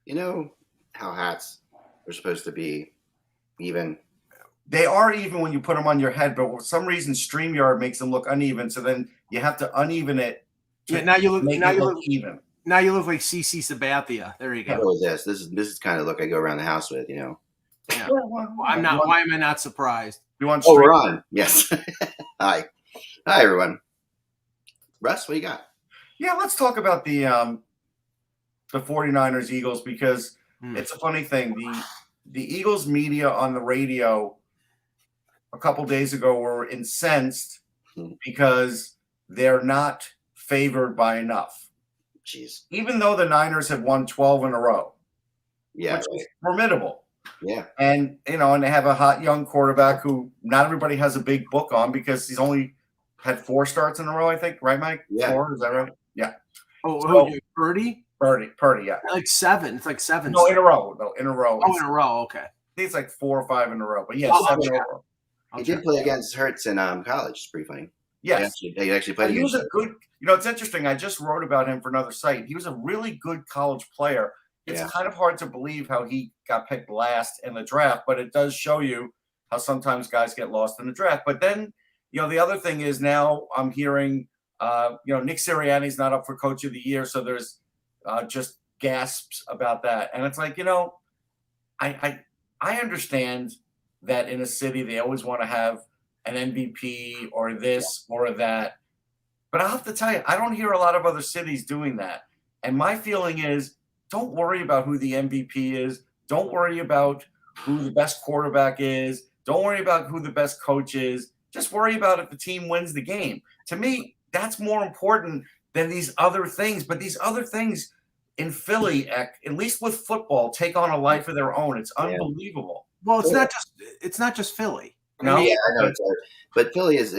you know how hats are supposed to be even? They are even when you put them on your head, but for some reason StreamYard makes them look uneven. So then you have to uneven it. Now you look even. Now you look like CC Sabathia. There you go. What was this? This is kind of look I go around the house with, Yeah. Well, I'm not. Why am I not surprised? You want? Oh, we're on. Yes. Hi, everyone. Russ, what you got? Yeah, let's talk about the 49ers Eagles, because it's a funny thing. The Eagles media on the radio a couple days ago were incensed because they're not favored by enough. Jeez. Even though the Niners have won 12 in a row. Yeah. Which is formidable. Yeah. And, and they have a hot young quarterback who not everybody has a big book on because he's only had 4 starts in a row, I think. Right, Mike? Yeah. 4, is that right? Yeah. Oh, Purdy? Purdy, yeah. Like 7. It's like 7. No, in a row. Oh, in a row. Okay. I think it's like 4 or 5 in a row. But yeah, 7 in a row. He did play against Hurts in college. It's pretty funny. Yes. He actually played. He was a good, it's interesting. I just wrote about him for another site. He was a really good college player. It's kind of hard to believe how he got picked last in the draft, but it does show you how sometimes guys get lost in the draft. But then, the other thing is now I'm hearing, Nick Sirianni's not up for Coach of the Year, so there's just gasps about that. And it's like, I understand that in a city they always want to have an MVP or this or that. But I'll have to tell you, I don't hear a lot of other cities doing that. And my feeling is, don't worry about who the MVP is. Don't worry about who the best quarterback is. Don't worry about who the best coach is. Just worry about if the team wins the game. To me, that's more important than these other things. But these other things in Philly, at least with football, take on a life of their own. It's unbelievable. Well, it's not just Philly. No, I know. But Philly is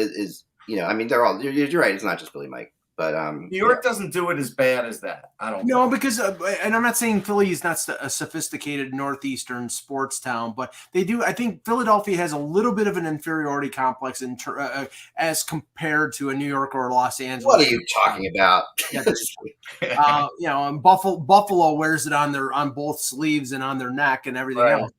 they're all. You're right. It's not just Philly, Mike. But New York doesn't do it as bad as that. I don't. No, because and I'm not saying Philly is not a sophisticated northeastern sports town, but they do. I think Philadelphia has a little bit of an inferiority complex as compared to a New York or Los Angeles. What are you talking about? And Buffalo wears it on both sleeves and on their neck and everything else.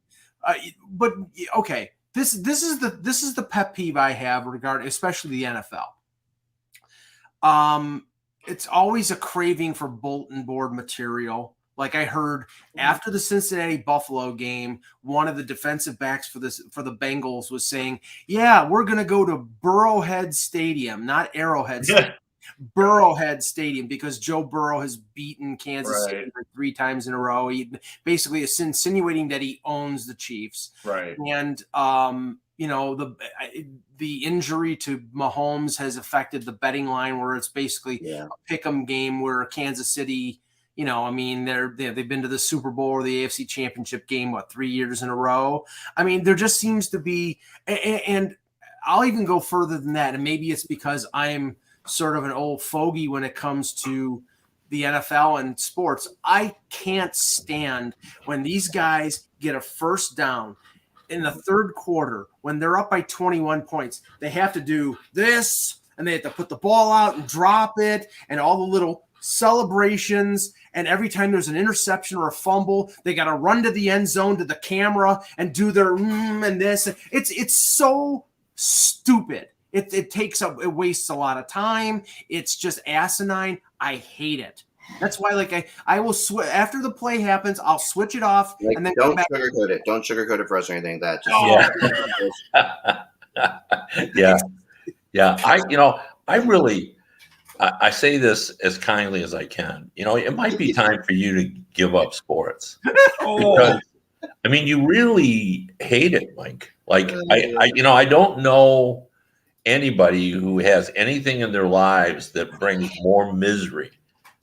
But okay, this is the pet peeve I have regarding especially the NFL. It's always a craving for bulletin board material. Like I heard after the Cincinnati Buffalo game, one of the defensive backs for the Bengals was saying, "Yeah, we're going to go to Burrowhead Stadium, not Arrowhead Stadium, Burrowhead Stadium, because Joe Burrow has beaten Kansas City 3 times in a row. He basically is insinuating that he owns the Chiefs, right? And the injury to Mahomes has affected the betting line, where it's basically a pick'em game where Kansas City, they've been to the Super Bowl or the AFC Championship game 3 years in a row. I mean, there just seems to be, and I'll even go further than that, and maybe it's because I'm sort of an old fogey when it comes to the NFL and sports. I can't stand when these guys get a first down in the third quarter, when they're up by 21 points, they have to do this, and they have to put the ball out and drop it, and all the little celebrations. And every time there's an interception or a fumble, they got to run to the end zone to the camera and do their and this. It's so stupid. It wastes a lot of time. It's just asinine. I hate it. That's why, I will after the play happens, I'll switch it off and then don't sugarcoat it. Don't sugarcoat it for us or anything like that. I say this as kindly as I can. It might be time for you to give up sports. Because, you really hate it, Mike. I don't know anybody who has anything in their lives that brings more misery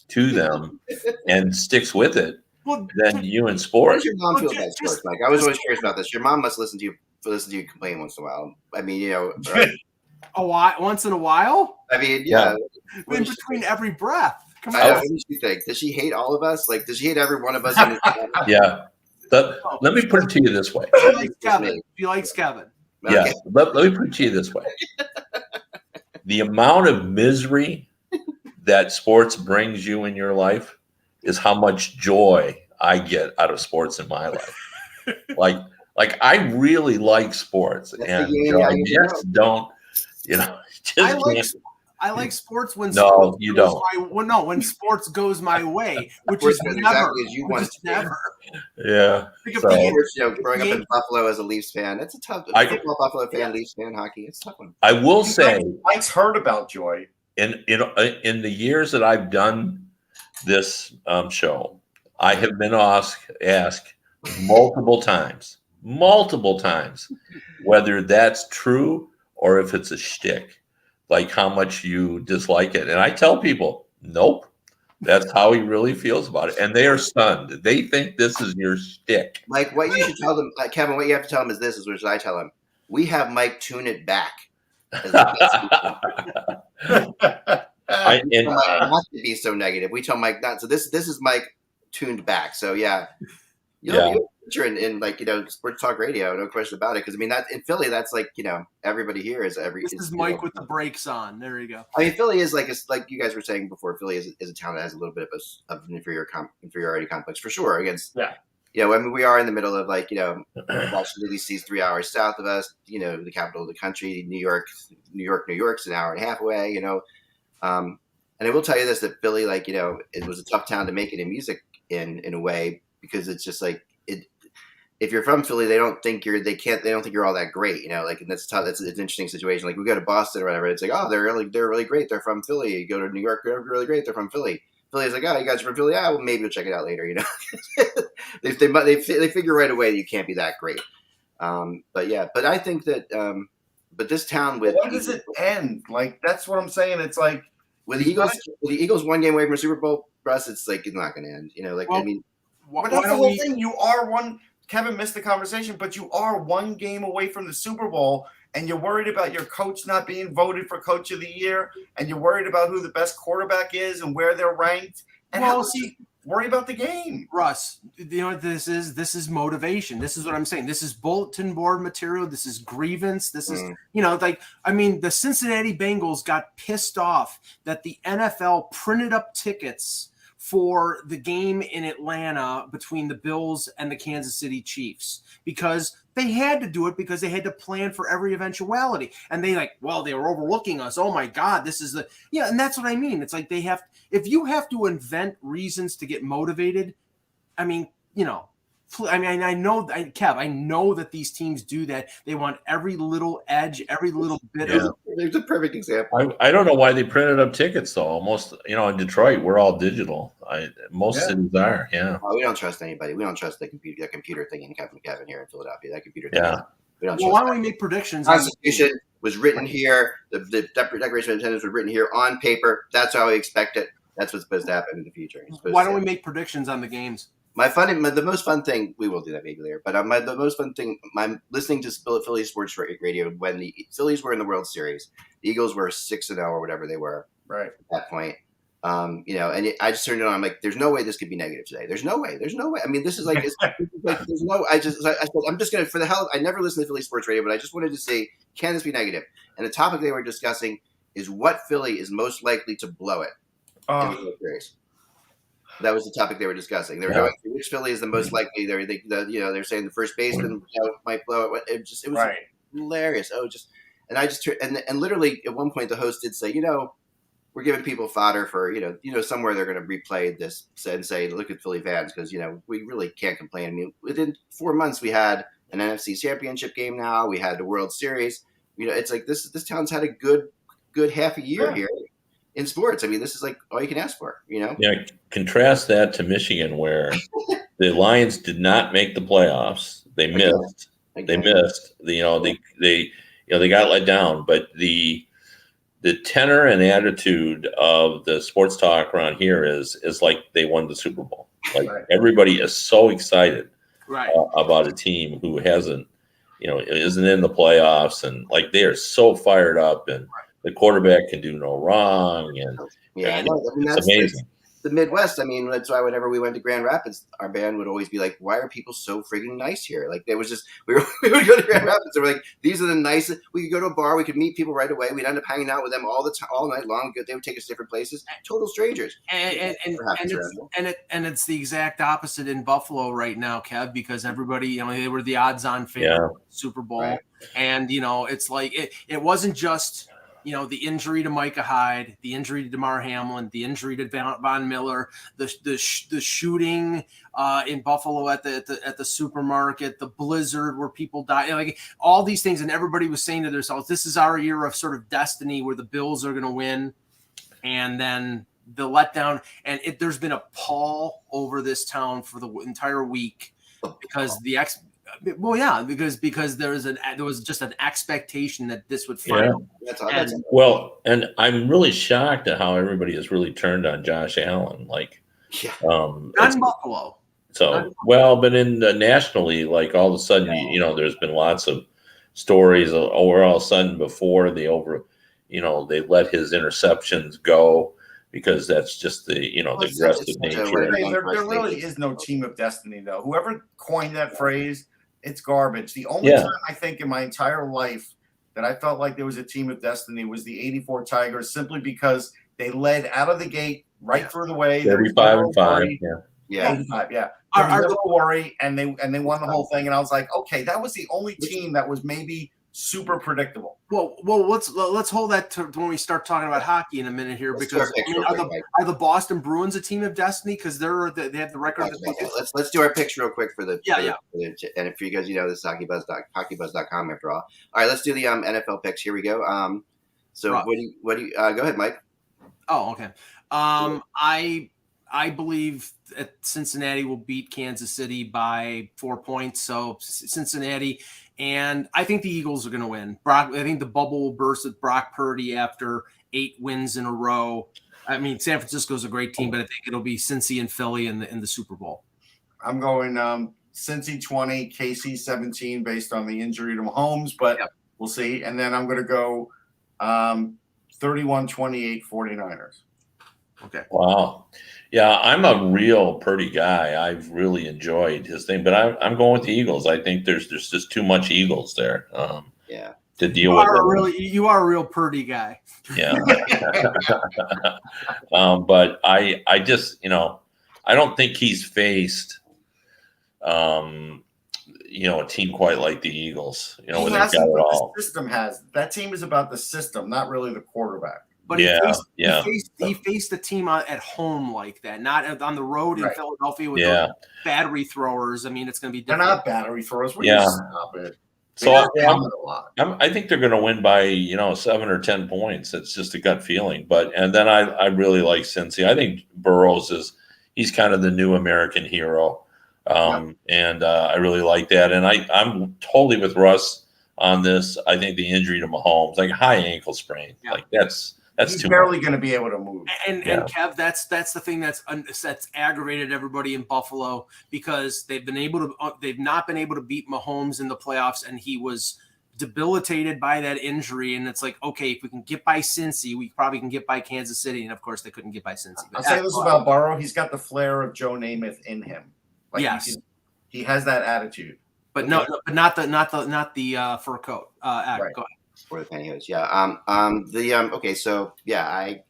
to them and sticks with it than you in sports. How does your mom feel about sports, Mike? I was always curious about this. Your mom must listen to you complain once in a while. Right? Once in a while? Yeah. In between every breath. Come on. What does she think? Does she hate all of us? Does she hate every one of us? Yeah. Let me put it to you this way. She likes Kevin. Yeah. Okay. Let me put it to you this way. The amount of misery that sports brings you in your life is how much joy I get out of sports in my life. like I really like sports, That's and the game, I just don't, I like sports when No, sports you goes don't. when sports goes my way, which Sports is goes never, exactly as you want it to be. never. Yeah. Like if So- the- Sports, growing up in Buffalo as a Leafs fan, it's a tough. Football Buffalo fan, Leafs fan, hockey, it's a tough one. I will say, Mike's heard about Joy. in the years that I've done this show, I have been asked multiple times, whether that's true or if it's a shtick, like how much you dislike it. And I tell people, nope, that's how he really feels about it. And they are stunned. They think this is your shtick. Mike, what you should tell them, Kevin, what you have to tell them is this, is what I tell them. We have Mike tune it back. Not to be so negative. We tell Mike not. So this is Mike tuned back. So you'll feature in sports talk radio, no question about it. Because I mean that in Philly, that's like everybody here is This is Mike with the brakes on. There you go. I mean, Philly is like you guys were saying before. Philly is a town that has a little bit of an inferiority complex for sure against. I mean, we are in the middle of Washington D.C. is 3 hours south of us. The capital of the country, New York's an hour and a half away. And I will tell you this, that Philly, it was a tough town to make it in music in a way, because it's just like it. If you're from Philly, they don't think you're all that great, and that's tough. That's an interesting situation. Like we go to Boston or whatever, it's like, oh, they're really great. They're from Philly. You go to New York, they're really great. They're from Philly. Philly's like, oh, you guys are from Philly? Yeah, well, maybe we'll check it out later. They figure right away that you can't be that great. But I think that, but this town with when does it end? Like that's what I'm saying. It's like with the Eagles 1 game away from a Super Bowl, for us, it's like it's not going to end. But that's the whole thing. You are one. Kevin missed the conversation, but you are 1 game away from the Super Bowl, and you're worried about your coach not being voted for Coach of the Year, and you're worried about who the best quarterback is and where they're ranked. And worry about the game, Russ. This is motivation. This is what I'm saying. This is bulletin board material. This is grievance. This is the Cincinnati Bengals got pissed off that the NFL printed up tickets for the game in Atlanta between the Bills and the Kansas City Chiefs, because they had to do it, because they had to plan for every eventuality. And they they were overlooking us. Oh my God, this is and that's what I mean. It's like if you have to invent reasons to get motivated, I mean, I know, Kev, I know that these teams do that. They want every little edge, every little bit of. There's a perfect example. I don't know why they printed up tickets though. Almost, in Detroit, we're all digital. Most cities are. Yeah. We don't trust anybody. We don't trust the computer thing in Kevin here in Philadelphia. That computer thing. Yeah. We don't well, why don't we make predictions? The Constitution was written here. The Declaration of Independence was written here on paper. That's how we expect it. That's what's supposed to happen in the future. Why don't we make predictions on the games? The most fun thing, we will do that maybe later, but the most fun thing, I'm listening to Philly sports radio when the Phillies were in the World Series. The Eagles were 6-0 or whatever they were at that point. And I just turned it on. I'm like, there's no way this could be negative today. There's no way. I mean, this is like, there's no, I'm just going to, for the hell, I never listened to Philly sports radio, but I just wanted to see, can this be negative? And the topic they were discussing is what Philly is most likely to blow it in the World Series. That was the topic they were discussing. They were going through which Philly is the most likely. They're saying the first baseman might blow it. It was hilarious. And literally at one point the host did say, we're giving people fodder for somewhere they're going to replay this and say, look at Philly fans, because we really can't complain. I mean, within 4 months we had an NFC Championship game. Now we had the World Series. It's like this town's had a good half a year here in sports. I mean, this is like all you can ask for, Yeah. Contrast that to Michigan, where the Lions did not make the playoffs. They missed. They missed. They got let down. But the tenor and attitude of the sports talk around here is like they won the Super Bowl. Like everybody is so excited about a team who hasn't, isn't in the playoffs, and like they are so fired up, and the quarterback can do no wrong, and it's amazing. the Midwest. I mean, that's why whenever we went to Grand Rapids, our band would always be like, "Why are people so freaking nice here?" Like, there was just we would go to Grand Rapids and we're like, "These are the nicest." We could go to a bar, we could meet people right away. We'd end up hanging out with them all the time, all night long. They would take us to different places. Total strangers. And it's the exact opposite in Buffalo right now, Kev, because everybody, they were the odds-on favorite Super Bowl, right. And it's like it wasn't just. The injury to Micah Hyde, the injury to DeMar Hamlin, the injury to Von Miller, the shooting in Buffalo at the supermarket, the blizzard where people died, like all these things, and everybody was saying to themselves, "This is our year of sort of destiny, where the Bills are going to win," and then the letdown, and there's been a pall over this town for the entire week because because there was just an expectation that this would fail. Yeah. And I'm really shocked at how everybody has really turned on Josh Allen. Like, not in Buffalo. So but in the nationally, like all of a sudden, there's been lots of stories. Where all of a sudden before they let his interceptions go. Because that's just the the aggressive nature. There really is no team of destiny, though. Whoever coined that phrase, it's garbage. The only time I think in my entire life that I felt like there was a team of destiny was the '84 Tigers, simply because they led out of the gate right through the way. 35-5. Yeah. 85, yeah. There was no worry, and they won the whole thing. And I was like, okay, that was the only team that was maybe super predictable. Well, let's hold that to when we start talking about hockey in a minute here, because are the Boston Bruins a team of destiny? Because they have the record. Let's do our picks real quick for the and if you guys this is HockeyBuzz.com after all. All right, let's do the NFL picks. Here we go. So Rob, what do you go ahead, Mike? Oh, okay. I believe that Cincinnati will beat Kansas City by 4 points. So Cincinnati. And I think the Eagles are going to win. I think the bubble will burst with Brock Purdy after 8 wins in a row. I mean, San Francisco's a great team, but I think it'll be Cincy and Philly in the Super Bowl. I'm going Cincy 20, KC 17 based on the injury to Mahomes, but we'll see. And then I'm going to go 31-28 49ers. Okay. Wow. Yeah, I'm a real Purdy guy. I've really enjoyed his thing, but I'm going with the Eagles. I think there's just too much Eagles there. To deal with. You are a real Purdy guy. Yeah. But I just I don't think he's faced a team quite like the Eagles. When they've got it all. The system has that team is about the system, not really the quarterback. But he faced a team at home like that, not on the road in Philadelphia with those battery throwers. I mean, it's going to be different. They're not battery throwers. Stop it. So I think they're going to win by 7 or 10 points. It's just a gut feeling. And then I really like Cincy. I think Burrows he's kind of the new American hero, and I really like that. And I'm totally with Russ on this. I think the injury to Mahomes, like high ankle sprain, like that's he's barely going to be able to move. And Kev, that's the thing that's aggravated everybody in Buffalo, because they've not been able to beat Mahomes in the playoffs, and he was debilitated by that injury. And it's like, okay, if we can get by Cincy, we probably can get by Kansas City, and of course they couldn't get by Cincy. I'll say this about Burrow: he's got the flair of Joe Namath in him. Like he has that attitude. But not the fur coat. Go ahead. For the pantyhose, okay, so I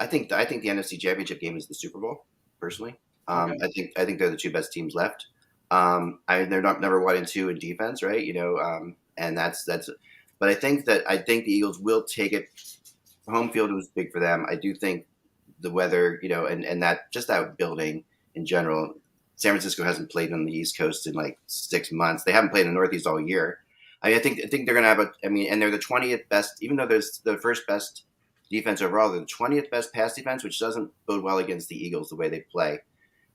think the NFC Championship game is the Super Bowl. Personally, I think they're the two best teams left. They're not number 1 and 2 in defense, right? And that's. But I think the Eagles will take it. Home field was big for them. I do think the weather, and that building in general. San Francisco hasn't played on the East Coast in like 6 months. They haven't played in the Northeast all year. I think they're going to have and they're the 20th best, even though there's the first best defense overall, they're the 20th best pass defense, which doesn't bode well against the Eagles the way they play.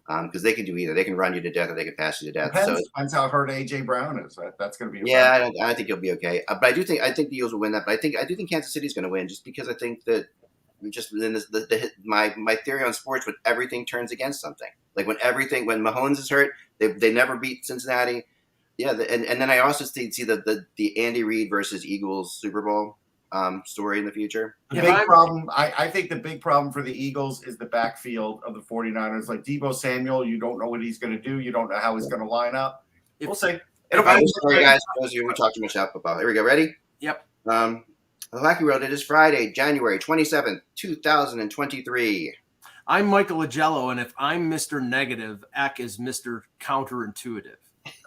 Because they can do either. They can run you to death or they can pass you to death. Depends how hurt A.J. Brown is. That's going to be I think he'll be okay. But I think the Eagles will win that. But I do think Kansas City is going to win, just because I think that my theory on sports, when everything turns against something. Like when Mahomes is hurt, they never beat Cincinnati. Yeah, and then I also see the Andy Reid versus Eagles Super Bowl. story in the future. The big problem, I think the big problem for the Eagles is the backfield of the 49ers. Like Deebo Samuel, you don't know what he's going to do. You don't know how he's going to line up. We'll see. Sorry, guys. We talked too much about football. Here we go. Ready? Yep. The Hockey World. It is Friday, January 27th, 2023. I'm Michael Agello, and if I'm Mr. Negative, Eck is Mr. Counterintuitive.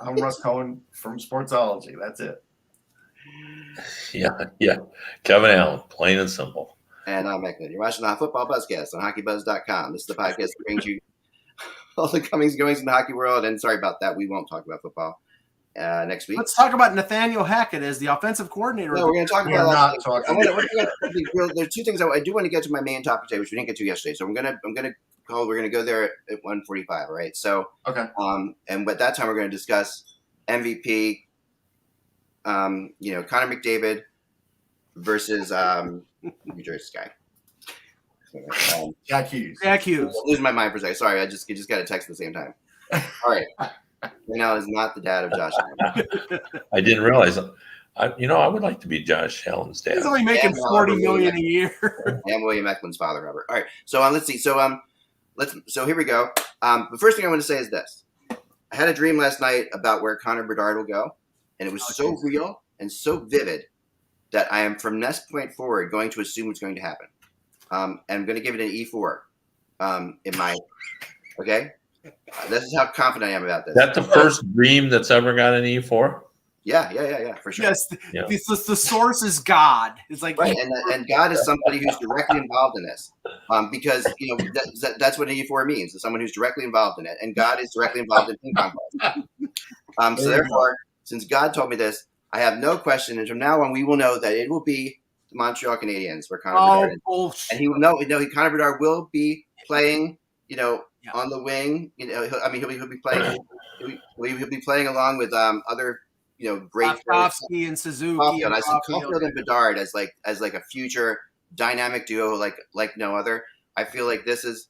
I'm Russ Cohen from Sportsology. That's it. Yeah. Kevin Allen, plain and simple. And I'm Eckman. You're watching the Football Buzzcast on HockeyBuzz.com. This is the podcast that brings you all the comings and goings in the hockey world. And sorry about that. We won't talk about football next week. Let's talk about Nathaniel Hackett as the offensive coordinator. No, we're going to talk about that. There's two things I do want to get to my main topic today, which we didn't get to yesterday. So we're going to go there at 1:45. Right. So okay. And at that time we're going to discuss MVP. Connor McDavid versus New Jersey guy. Jack Hughes. Jack Hughes. I'm losing my mind for a second. Sorry, I just got a text at the same time. All right. Now is not the dad of Josh Allen. I didn't realize. I would like to be Josh Allen's dad. He's only making $40 million a year. And William Eckman's father, Robert. All right. So let's see. So here we go. The first thing I want to say is this: I had a dream last night about where Connor Bedard will go, and it was so real and so vivid that I am from this point forward going to assume it's going to happen. And I'm going to give it an E4. Okay. This is how confident I am about this. That's the first dream that's ever got an E4? Yeah, for sure. Yes, the source is God. It's like right, and God is somebody who's directly involved in this, because that's what an E4 means: is someone who's directly involved in it, and God is directly involved in ping pong. So therefore, since God told me this, I have no question, and from now on, we will know that it will be the Montreal Canadiens where Connor Bedard is, and he will know. Connor Bedard will be playing. On the wing, he'll be playing. He'll be playing along with other, great Slavkovsky and Suzuki. And I see Caulfield and Bedard as like a future dynamic duo like no other. I feel like this is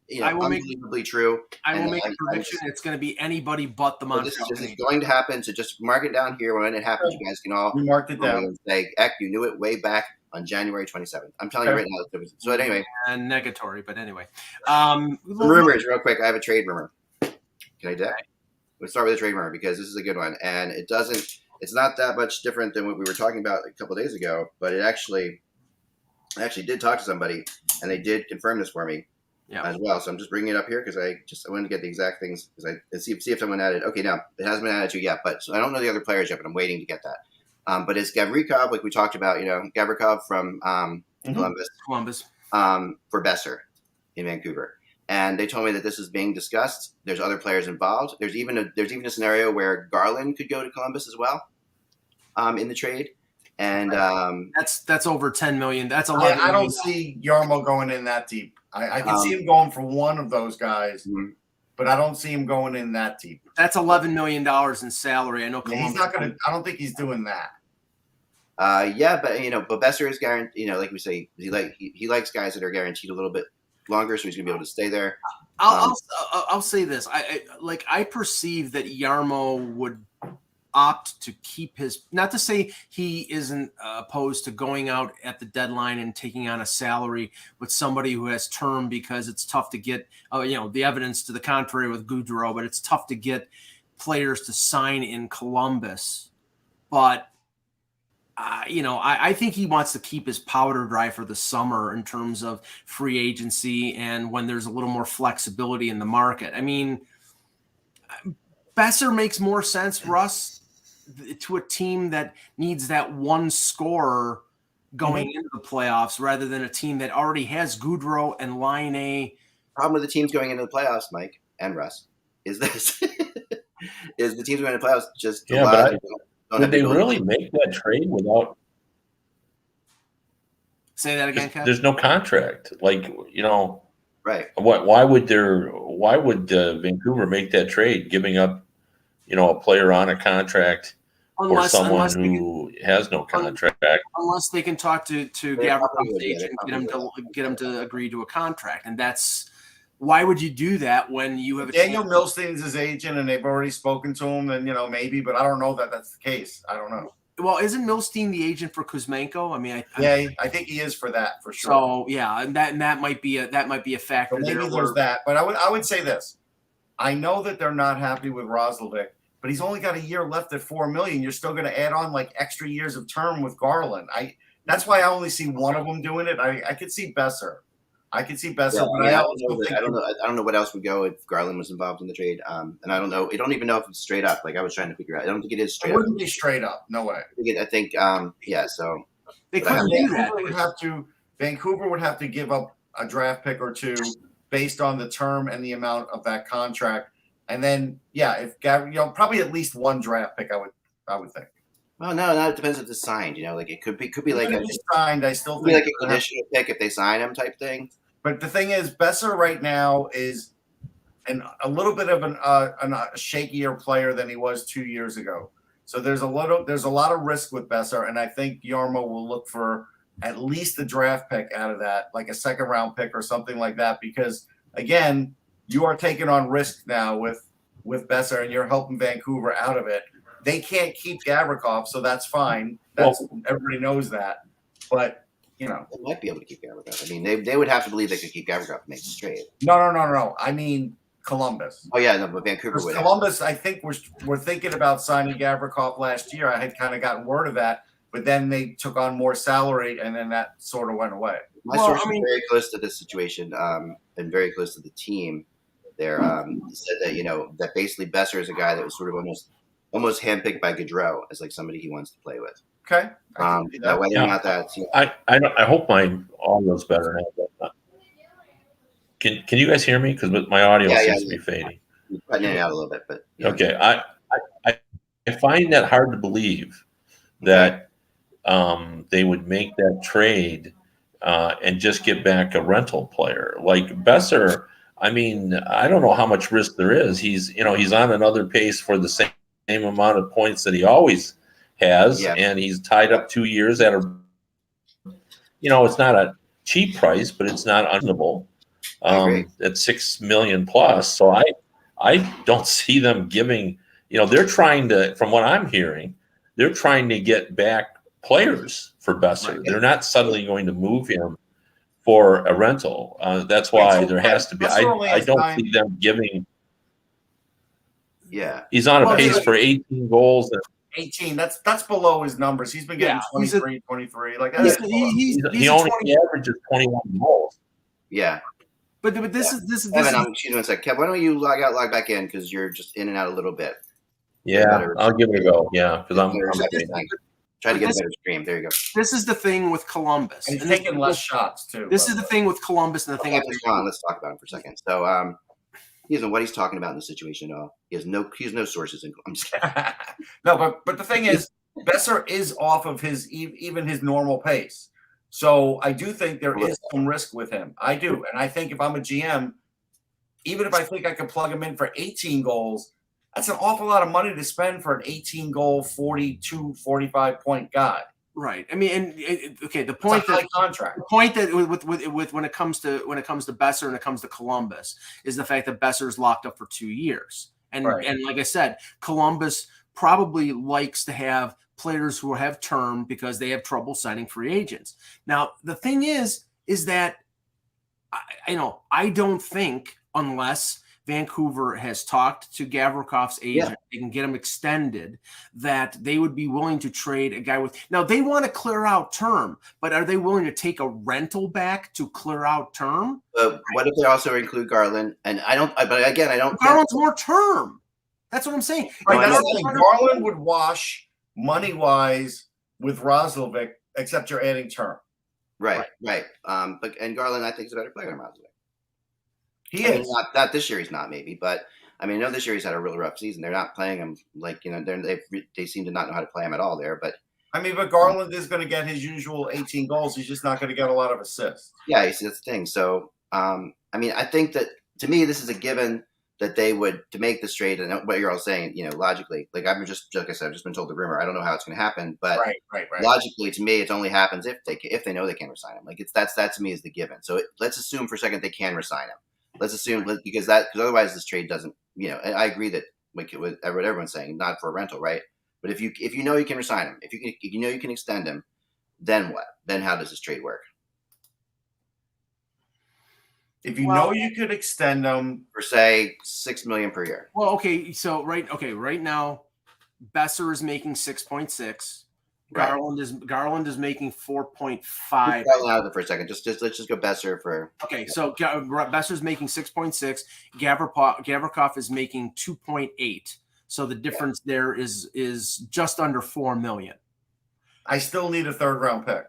unbelievably true. I will make a prediction. It's going to be anybody but the Montreal. This is going to happen. So just mark it down here. When it happens, you guys can all mark it down and say, "Eck, you knew it way back on January 27th." I'm telling you right now. So anyway, and negatory, but anyway. Rumors, real quick. I have a trade rumor. Can I do that? Let's start with a trade rumor because this is a good one, and it's not that much different than what we were talking about a couple of days ago. But I actually did talk to somebody, and they did confirm this for me as well. So I'm just bringing it up here because I wanted to get the exact things because I see if someone added. Okay, now it hasn't been added to yet, but so I don't know the other players yet, but I'm waiting to get that. But it's Gavrikov, like we talked about, Gavrikov from Columbus for Besser in Vancouver. And they told me that this is being discussed. There's other players involved. There's even a scenario where Garland could go to Columbus as well in the trade. And that's over $10 million. That's a lot. I don't see Yarmo going in that deep. I can see him going for one of those guys, but I don't see him going in that deep. That's $11 million in salary. I know he's not going to. I don't think he's doing that. But Besser is guaranteed. Like we say, he likes guys that are guaranteed a little bit longer, so he's going to be able to stay there. I'll say this. I perceive that Yarmo would opt to keep his, not to say he isn't opposed to going out at the deadline and taking on a salary with somebody who has term, because it's tough to get, the evidence to the contrary with Goudreau, but it's tough to get players to sign in Columbus. But, I think he wants to keep his powder dry for the summer in terms of free agency and when there's a little more flexibility in the market. I mean, Besser makes more sense, Russ, to a team that needs that one scorer going into the playoffs rather than a team that already has Goudreau and Line A. Problem with the teams going into the playoffs, Mike and Russ, is this is the teams going into the playoffs just did they really make that trade without? Say that again, Kevin? There's no contract, right? Why would Vancouver make that trade, giving up, a player on a contract or someone who has no contract? Unless they can talk to Gavrik's agent and get him to agree to a contract, and that's. Why would you do that when you have Daniel Milstein's his agent and they've already spoken to him? And maybe, but I don't know that that's the case. I don't know. Well, isn't Milstein the agent for Kuzmenko? I mean, I think he is for that for sure. So yeah, and that might be a factor. So maybe there's that, but I would say this. I know that they're not happy with Roslovic, but he's only got a year left at $4 million. You're still going to add on like extra years of term with Garland. That's why I only see one of them doing it. I could see Besser. I could see Besser, but I don't know what else would go if Garland was involved in the trade. And I don't know. I don't even know if it's straight up. Like I was trying to figure out. I don't think it is straight up. It wouldn't be straight up. No way. I think so. They couldn't do that. Vancouver would have to give up a draft pick or two based on the term and the amount of that contract. And then, if probably at least one draft pick, I would think. Well, no, it depends if it's signed. Like it could be like signed. I still think like a conditional pick if they sign him type thing. But the thing is, Besser right now is a little bit of a shakier player than he was 2 years ago. So there's a lot of risk with Besser, and I think Jarmo will look for at least a draft pick out of that, like a second round pick or something like that, because again, you are taking on risk now with Besser, and you're helping Vancouver out of it. They can't keep Gavrikov, so that's fine. Everybody knows that, but. They might be able to keep Gavrikov. I mean, they would have to believe they could keep Gavrikov and make the trade. No. I mean Columbus. Oh yeah, no, but Vancouver would. Columbus, I think we're thinking about signing Gavrikov last year. I had kind of gotten word of that, but then they took on more salary, and then that sort of went away. My source is very close to this situation, and very close to the team. There said that that basically Besser is a guy that was sort of almost handpicked by Gaudreau as like somebody he wants to play with. Okay. Whether or not that's I hope my audio's better now. Can you guys hear me? Because my audio seems to be fading. Cutting it out a little bit, but okay. I find that hard to believe that they would make that trade and just get back a rental player like Besser. I mean, I don't know how much risk there is. He's on another pace for the same amount of points that he always has, and he's tied up 2 years at it's not a cheap price, but it's not unreasonable. At $6 million plus. So I don't see them giving. They're trying to, from what I'm hearing, they're trying to get back players for Besser. Right. They're not suddenly going to move him for a rental. That's why there has to be. I don't see them giving. Yeah, he's on a pace for 18 goals. 18. That's below his numbers. He's been getting 23. Like he only averages 21 goals. Yeah. But this is Kevin, excuse me one second. Kev, why don't you log back in because you're just in and out a little bit. Yeah, I'll give it a go. Yeah, because I'm try to get a better stream. There you go. This is the thing with Columbus. And he's taking less shots too. This is the thing with Columbus and the thing. Let's talk about him for a second. So, he doesn't know what he's talking about in the situation at all. He has no sources. I'm just kidding. No, but the thing is, Besser is off of even his normal pace. So I do think there is some risk with him. I do. And I think if I'm a GM, even if I think I can plug him in for 18 goals, that's an awful lot of money to spend for an 18-goal, 42, 45-point guy. Right. I mean, the point that contract. The point that with when it comes to Besser and it comes to Columbus is the fact that Besser is locked up for 2 years. And like I said, Columbus probably likes to have players who have term because they have trouble signing free agents. Now, the thing is that I don't think unless Vancouver has talked to Gavrikov's agent, they can get him extended, that they would be willing to trade a guy with. Now, they want to clear out term, but are they willing to take a rental back to clear out term? What if they also include Garland? And I don't. But again, I don't. Garland's more term. That's what I'm saying. Garland would wash money-wise with Roslovic, except you're adding term. Right. But Garland, I think, is a better player than Roslovic. He is. Not this year. He's not, maybe, but I mean, I know this year he's had a really rough season. They're not playing him they seem to not know how to play him at all there. But but Garland is going to get his usual 18 goals. He's just not going to get a lot of assists. Yeah, that's the thing. So, I think that to me, this is a given that they would to make this trade. And what you're all saying, logically, like like I said, I've just been told the rumor. I don't know how it's going to happen, but right. Logically, to me, it only happens if they know they can resign him. Like that to me is the given. So let's assume for a second they can resign him. Let's assume because otherwise this trade doesn't. And I agree that like what everyone's saying, not for a rental, right? But if you know you can resign him, if you know you can extend him, then what? Then how does this trade work? If you know you could extend them for say $6 million per year. Well, okay, so right now, Besser is making 6.6. Garland is making 4.5. Out of it for a second. Just let's just go Besser for. Okay, so Besser's making 6.6. Gavrikov is making 2.8. So the difference there is just under $4 million. I still need a third-round pick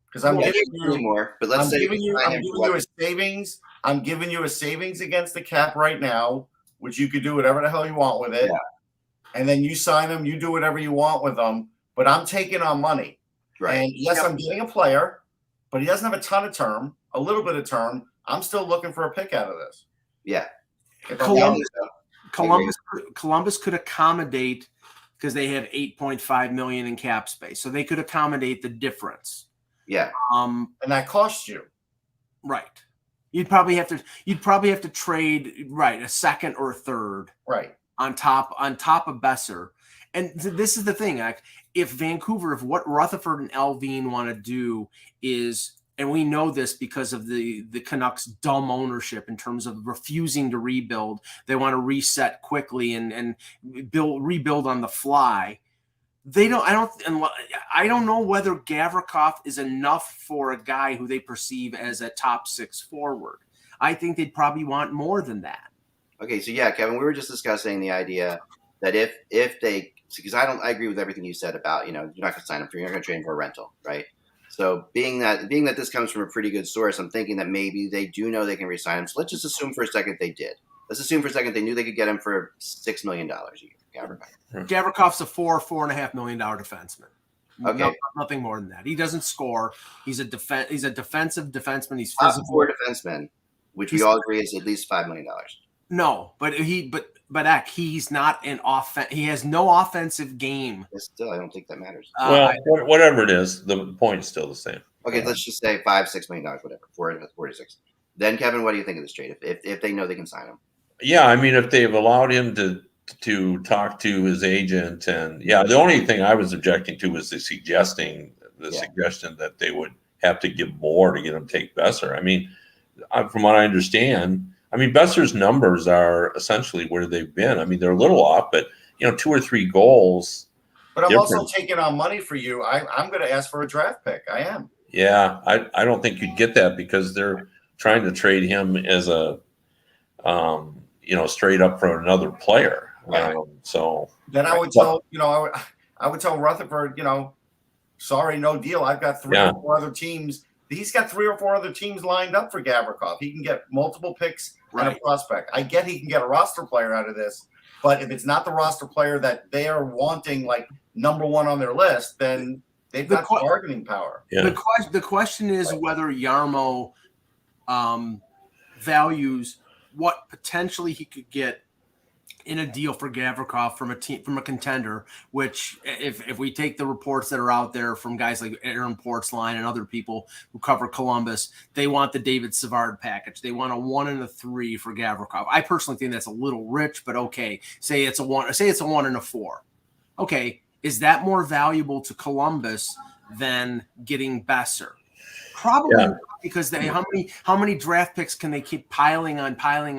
because I'm giving you more. But let's I'm giving you a savings. I'm giving you a savings against the cap right now, which you could do whatever the hell you want with it. Yeah. And then you sign them. You do whatever you want with them. But I'm taking on money. Right. And yes, I'm getting a player, but he doesn't have a ton of term, a little bit of term. I'm still looking for a pick out of this. Yeah. Columbus could accommodate because they have $8.5 million in cap space. So they could accommodate the difference. Yeah. And that costs you. Right. You'd probably have to trade a second or a third. Right. On top of Besser. And this is the thing, if what Rutherford and Alvin want to do is, and we know this because of the Canucks' dumb ownership in terms of refusing to rebuild, they want to reset quickly and rebuild on the fly. I don't know whether Gavrikov is enough for a guy who they perceive as a top 6 forward. I think they'd probably want more than that. Okay, so yeah, Kevin, we were just discussing the idea that if they, because I agree with everything you said about, you're not going to sign him for, you're not going to trade him for a rental, right? So being that this comes from a pretty good source, I'm thinking that maybe they do know they can re-sign him. So let's just assume for a second they did. Let's assume for a second they knew they could get him for $6 million a year. Gavrikov's a $4.5 million defenseman. Okay, nothing more than that. He doesn't score. He's a defensive defenseman. He's physical. For a defenseman, which we all agree is at least $5 million. No, but he's not an offense. He has no offensive game. But still, I don't think that matters. Whatever it is, the point's still the same. Okay, let's just say $5-6 million, whatever, 4 to 6. Then, Kevin, what do you think of this trade? If they know they can sign him? Yeah, I mean, if they've allowed him to talk to his agent, and the only thing I was objecting to was the suggestion that they would have to give more to get him to take Besser. I mean, from what I understand. I mean, Besser's numbers are essentially where they've been. I mean, they're a little off, but 2 or 3 goals. But I'm also taking on money for you. I'm going to ask for a draft pick. I am. Yeah, I don't think you'd get that because they're trying to trade him as a, straight up for another player. Right. So then I would tell I would tell Rutherford, sorry, no deal. I've got 3 or 4 other teams. He's got 3 or 4 other teams lined up for Gavrikov. He can get multiple picks and a prospect. I get he can get a roster player out of this, but if it's not the roster player that they are wanting, like number 1 on their list, then they've got bargaining power. Yeah. The question is whether Jarmo values what potentially he could get in a deal for Gavrikov from a contender, which if we take the reports that are out there from guys like Aaron Portzline and other people who cover Columbus, they want the David Savard package. They want a 1 and a 3 for Gavrikov. I personally think that's a little rich, but okay. Say it's a 1 and a 4. Okay. Is that more valuable to Columbus than getting Besser? Probably not, because how many draft picks can they keep piling on? I'm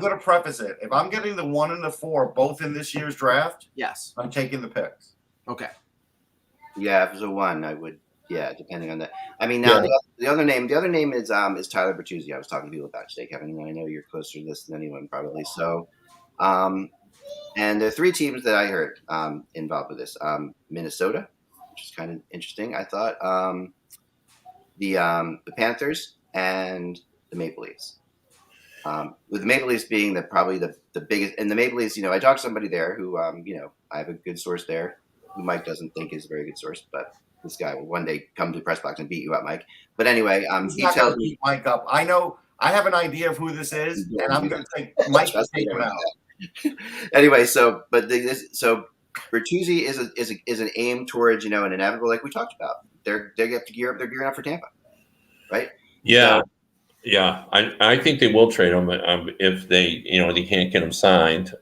going to preface it. If I'm getting the 1 and the 4 both in this year's draft, yes, I'm taking the picks. Okay. Yeah, if it was a 1, I would. Yeah, depending on that. I mean, now the other name is Tyler Bertuzzi. I was talking to people about today, Kevin. I know you're closer to this than anyone probably. So, and there are 3 teams that I heard involved with this. Minnesota, which is kind of interesting, I thought. The Panthers and the Maple Leafs. With the Maple Leafs being probably the biggest, and the Maple Leafs, I talked to somebody there who, I have a good source there, who Mike doesn't think is a very good source, but this guy will one day come to the press box and beat you up, Mike. But anyway, he tells me Mike up. I know, I have an idea of who this is, and I'm going to take Mike to take him out. Anyway, so Bertuzzi is an aim towards an inevitable, like we talked about. They have to gear up. They're gearing up for Tampa, right? Yeah, I think they will trade him if they they can't get him signed.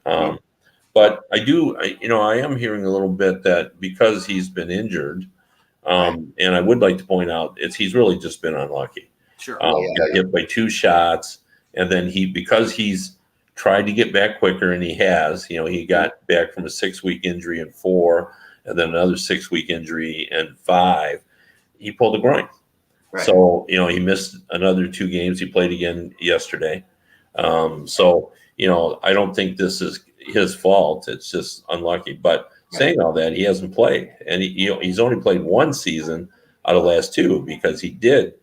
But I am hearing a little bit that because he's been injured, and I would like to point out he's really just been unlucky. Sure. Got hit by 2 shots, and then because he's tried to get back quicker, and he has. He got back from a 6-week injury in 4, and then another 6-week injury in 5. He pulled a groin. Right. So, he missed another 2 games. He played again yesterday. So, I don't think this is his fault. It's just unlucky. But saying all that, he hasn't played. And he's only played 1 season out of the last 2 because he did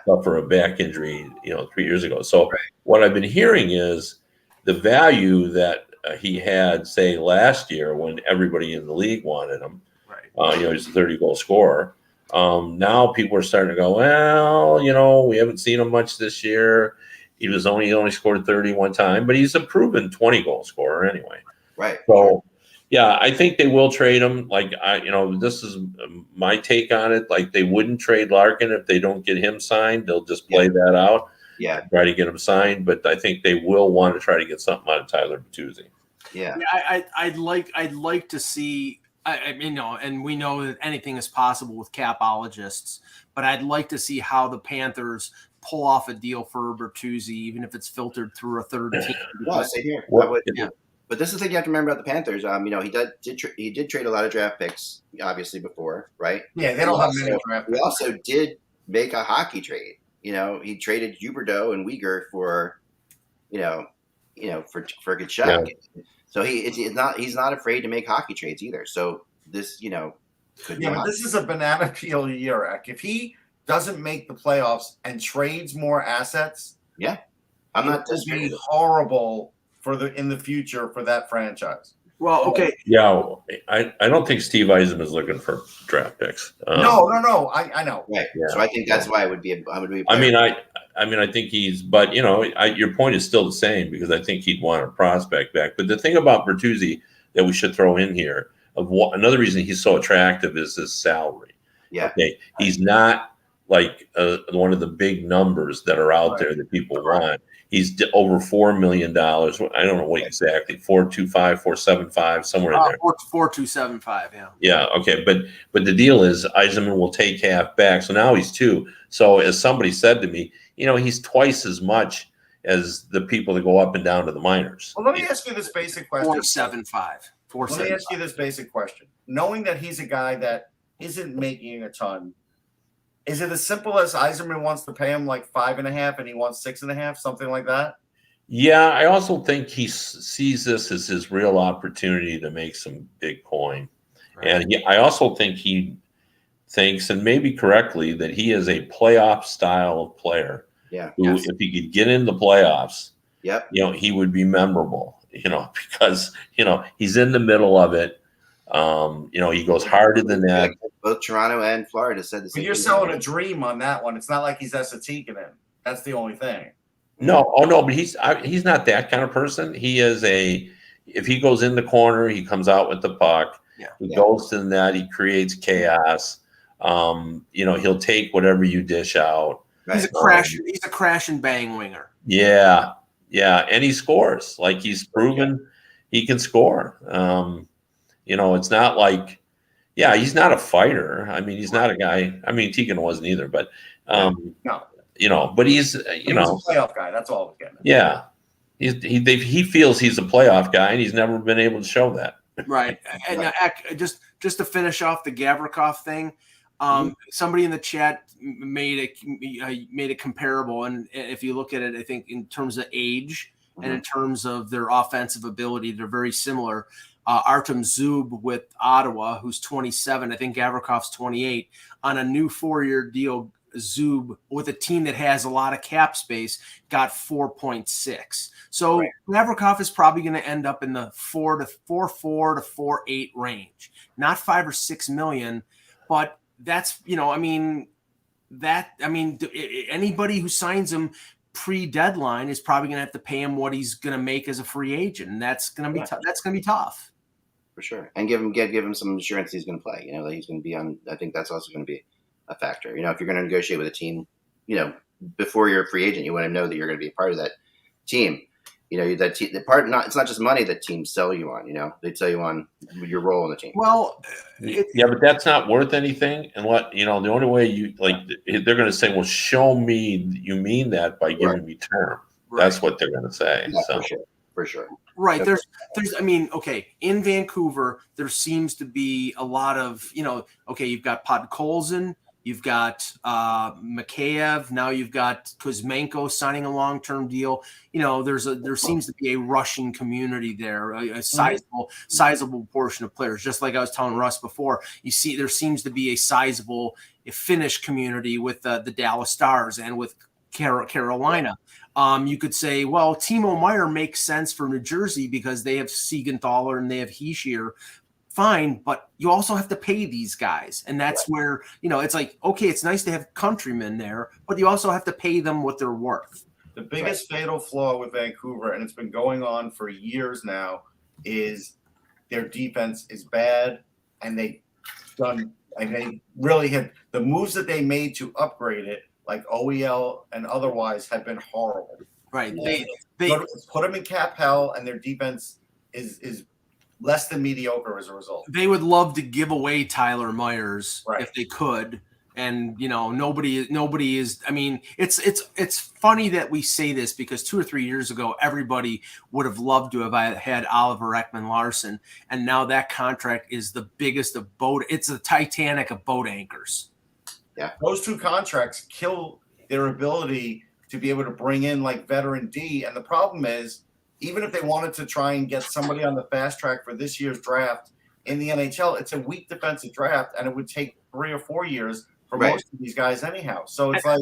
suffer a back injury, 3 years ago. So what I've been hearing is the value that he had, say, last year when everybody in the league wanted him. Right. He's a 30-goal scorer. Now people are starting to go, well, we haven't seen him much this year. He only scored 30 one time, but he's a proven 20-goal scorer anyway. Right. So, yeah, I think they will trade him. Like, this is my take on it. Like, they wouldn't trade Larkin if they don't get him signed. They'll just play that out. Yeah. Try to get him signed, but I think they will want to try to get something out of Tyler Bertuzzi. Yeah. I'd like to see. And we know that anything is possible with capologists, but I'd like to see how the Panthers pull off a deal for Bertuzzi, even if it's filtered through a third team. No, same here. But this is the thing you have to remember about the Panthers. He did trade a lot of draft picks, obviously, before, right? Yeah, they don't have many draft picks. He also did make a hockey trade. He traded Huberdeau and Uyghur for Kachuk. Yeah. So he's not afraid to make hockey trades either. So this, could be. Yeah, but this is a banana peel year, Eck. If he doesn't make the playoffs and trades more assets, I'm not this will be horrible in the future for that franchise. Well, okay. Yeah, I don't think Steve Yzerman is looking for draft picks. No. I know. Right. Yeah. So I think that's why I would be. I think he's. But your point is still the same because I think he'd want a prospect back. But the thing about Bertuzzi that we should throw in here, another reason he's so attractive is his salary. Yeah. Okay. He's not like one of the big numbers that are out there that people want. He's over $4 million. I don't know what exactly, 425, 475, somewhere in there. 4275, yeah. Yeah, okay. But the deal is Yzerman will take half back. So now he's 2. So as somebody said to me, he's twice as much as the people that go up and down to the minors. Well, let me ask you this basic question. 475. Let me ask you this basic question. Knowing that he's a guy that isn't making a ton, is it as simple as Yzerman wants to pay him like 5.5 and he wants 6.5, something like that? Yeah, I also think he sees this as his real opportunity to make some big coin. Right. And I also think he thinks, and maybe correctly, that he is a playoff style of player. Yeah. Who, if he could get into the playoffs, yep. He would be memorable, because, he's in the middle of it. He goes harder than that. Both Toronto and Florida said the same. But you're selling a dream on that one. It's not like he's Esatikin. That's the only thing. No, but he's not that kind of person. He is if he goes in the corner, he comes out with the puck. Yeah. He goes to the net, he creates chaos. He'll take whatever you dish out. Right. He's a crash and bang winger. Yeah. Yeah. And he scores. Like he's proven he can score. It's not like, he's not a fighter. I mean, he's not a guy. I mean, Tegan wasn't either, but no. But he's a playoff guy. That's all I was getting at. Yeah. He feels he's a playoff guy, and he's never been able to show that. Right. And just to finish off the Gavrikov thing, somebody in the chat made a comparable, and if you look at it, I think in terms of age and in terms of their offensive ability, they're very similar. Artem Zub with Ottawa, who's 27. I think Gavrikov's 28. On a new 4-year deal, Zub, with a team that has a lot of cap space, got 4.6. So Gavrikov is probably going to end up in the 4 to 4.8 range. Not 5 or 6 million, but that's, anybody who signs him pre-deadline is probably going to have to pay him what he's going to make as a free agent, and that's going to be that's going to be tough. For sure, and give him some assurance he's going to play. That he's going to be on. I think that's also going to be a factor. If you're going to negotiate with a team, before you're a free agent, you want to know that you're going to be a part of that team. it's not just money that teams sell you on. They sell you on your role in the team. Well, but that's not worth anything. And the only way they're going to say, well, show me you mean that by giving me term. Right. That's what they're going to say. Yeah, so for sure. Right. In Vancouver, there seems to be a lot of, you've got Podkolzin, you've got Mikheyev, now you've got Kuzmenko signing a long-term deal. There seems to be a Russian community there, a sizable portion of players. Just like I was telling Russ before, there seems to be a sizable Finnish community with the Dallas Stars and with Carolina. You could say, well, Timo Meier makes sense for New Jersey because they have Siegenthaler and they have Hischier. Fine, but you also have to pay these guys. And that's where, it's like, okay, it's nice to have countrymen there, but you also have to pay them what they're worth. The biggest fatal flaw with Vancouver, and it's been going on for years now, is their defense is bad, and they really had the moves that they made to upgrade it, like OEL and otherwise, have been horrible. Right. They put them in cap hell, and their defense is less than mediocre as a result. They would love to give away Tyler Myers if they could. And, nobody is, it's funny that we say this because 2 or 3 years ago, everybody would have loved to have had Oliver Ekman-Larsson. And now that contract is the biggest of it's the Titanic of boat anchors. Yeah. Those two contracts kill their ability to be able to bring in like veteran D. And the problem is, even if they wanted to try and get somebody on the fast track for this year's draft in the NHL, it's a weak defensive draft, and it would take 3 or 4 years for most of these guys anyhow. So it's like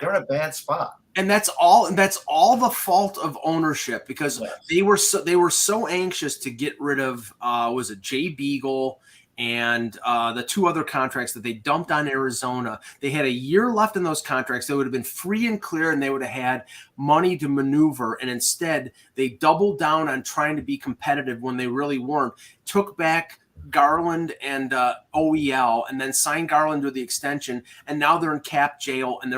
they're in a bad spot. And that's all the fault of ownership because they were so anxious to get rid of was it Jay Beagle and the 2 other contracts that they dumped on Arizona. They had a year left in those contracts. They would have been free and clear, and they would have had money to maneuver. And instead, they doubled down on trying to be competitive when they really weren't. Took back Garland and OEL, and then signed Garland to the extension. And now they're in cap jail, and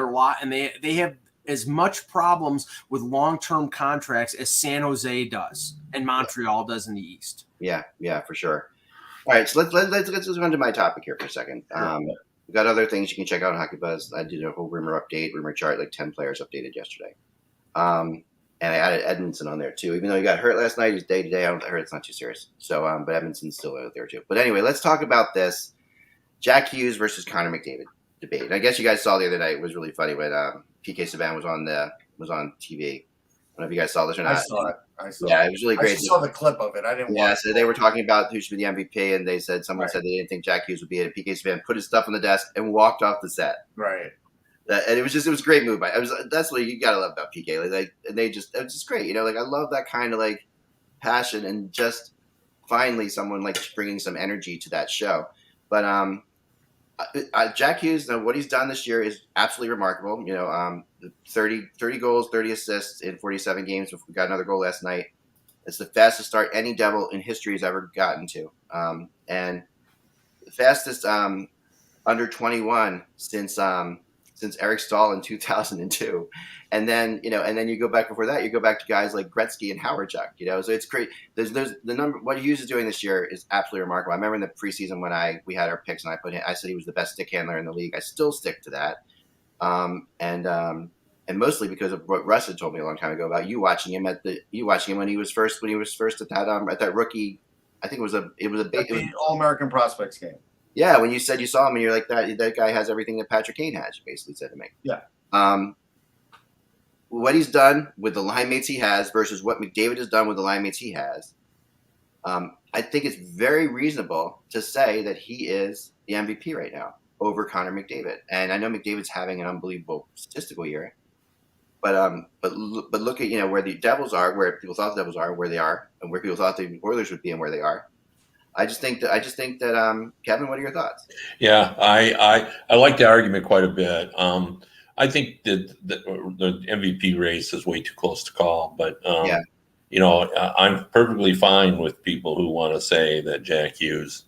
they have as much problems with long-term contracts as San Jose does and Montreal does in the East. Yeah, for sure. All right, so let's go into my topic here for a second. We've got other things you can check out on Hockey Buzz. I did a whole rumor chart, like 10 players updated yesterday. And I added Edmondson on there too. Even though he got hurt last night, he's day to day. I heard it's not too serious. So, but Edmondson's still out there too. But anyway, let's talk about this Jack Hughes versus Connor McDavid debate. And I guess you guys saw the other night. It was really funny when PK Subban was on TV. I don't know if you guys saw this or not. I saw it. It was really great. I saw the clip of it. I didn't watch it. Yeah, so they were talking about who should be the MVP, and someone said they didn't think Jack Hughes would be it. PK Subban put his stuff on the desk and walked off the set. Right. And it was a great move. That's what you gotta love about PK. It was just great. I love that kind of passion and just finally someone bringing some energy to that show. But Jack Hughes, what he's done this year is absolutely remarkable. 30 goals, 30 assists in 47 games. We got another goal last night. It's the fastest start any Devil in history has ever gotten to, and the fastest under 21 since Eric Stahl in 2002. And then you go back before that, you go back to guys like Gretzky and Howardchuk, so it's great. There's the number, what Hughes is doing this year is absolutely remarkable. I remember in the preseason when we had our picks and I said he was the best stick handler in the league. I still stick to that. And mostly because of what Russ had told me a long time ago about you watching him when he was first at that rookie. I think it was a All-American Prospects game. Yeah, when you said you saw him and you're like that guy has everything that Patrick Kane has. You basically said to me. Yeah. What he's done with the line mates he has versus what McDavid has done with the line mates he has, I think it's very reasonable to say that he is the MVP right now over Connor McDavid. And I know McDavid's having an unbelievable statistical year, but look at where the Devils are, where people thought the Devils are, where they are, and where people thought the Oilers would be and where they are. I just think that Kevin, what are your thoughts? Yeah, I like the argument quite a bit. I think that the MVP race is way too close to call, but I'm perfectly fine with people who want to say that Jack Hughes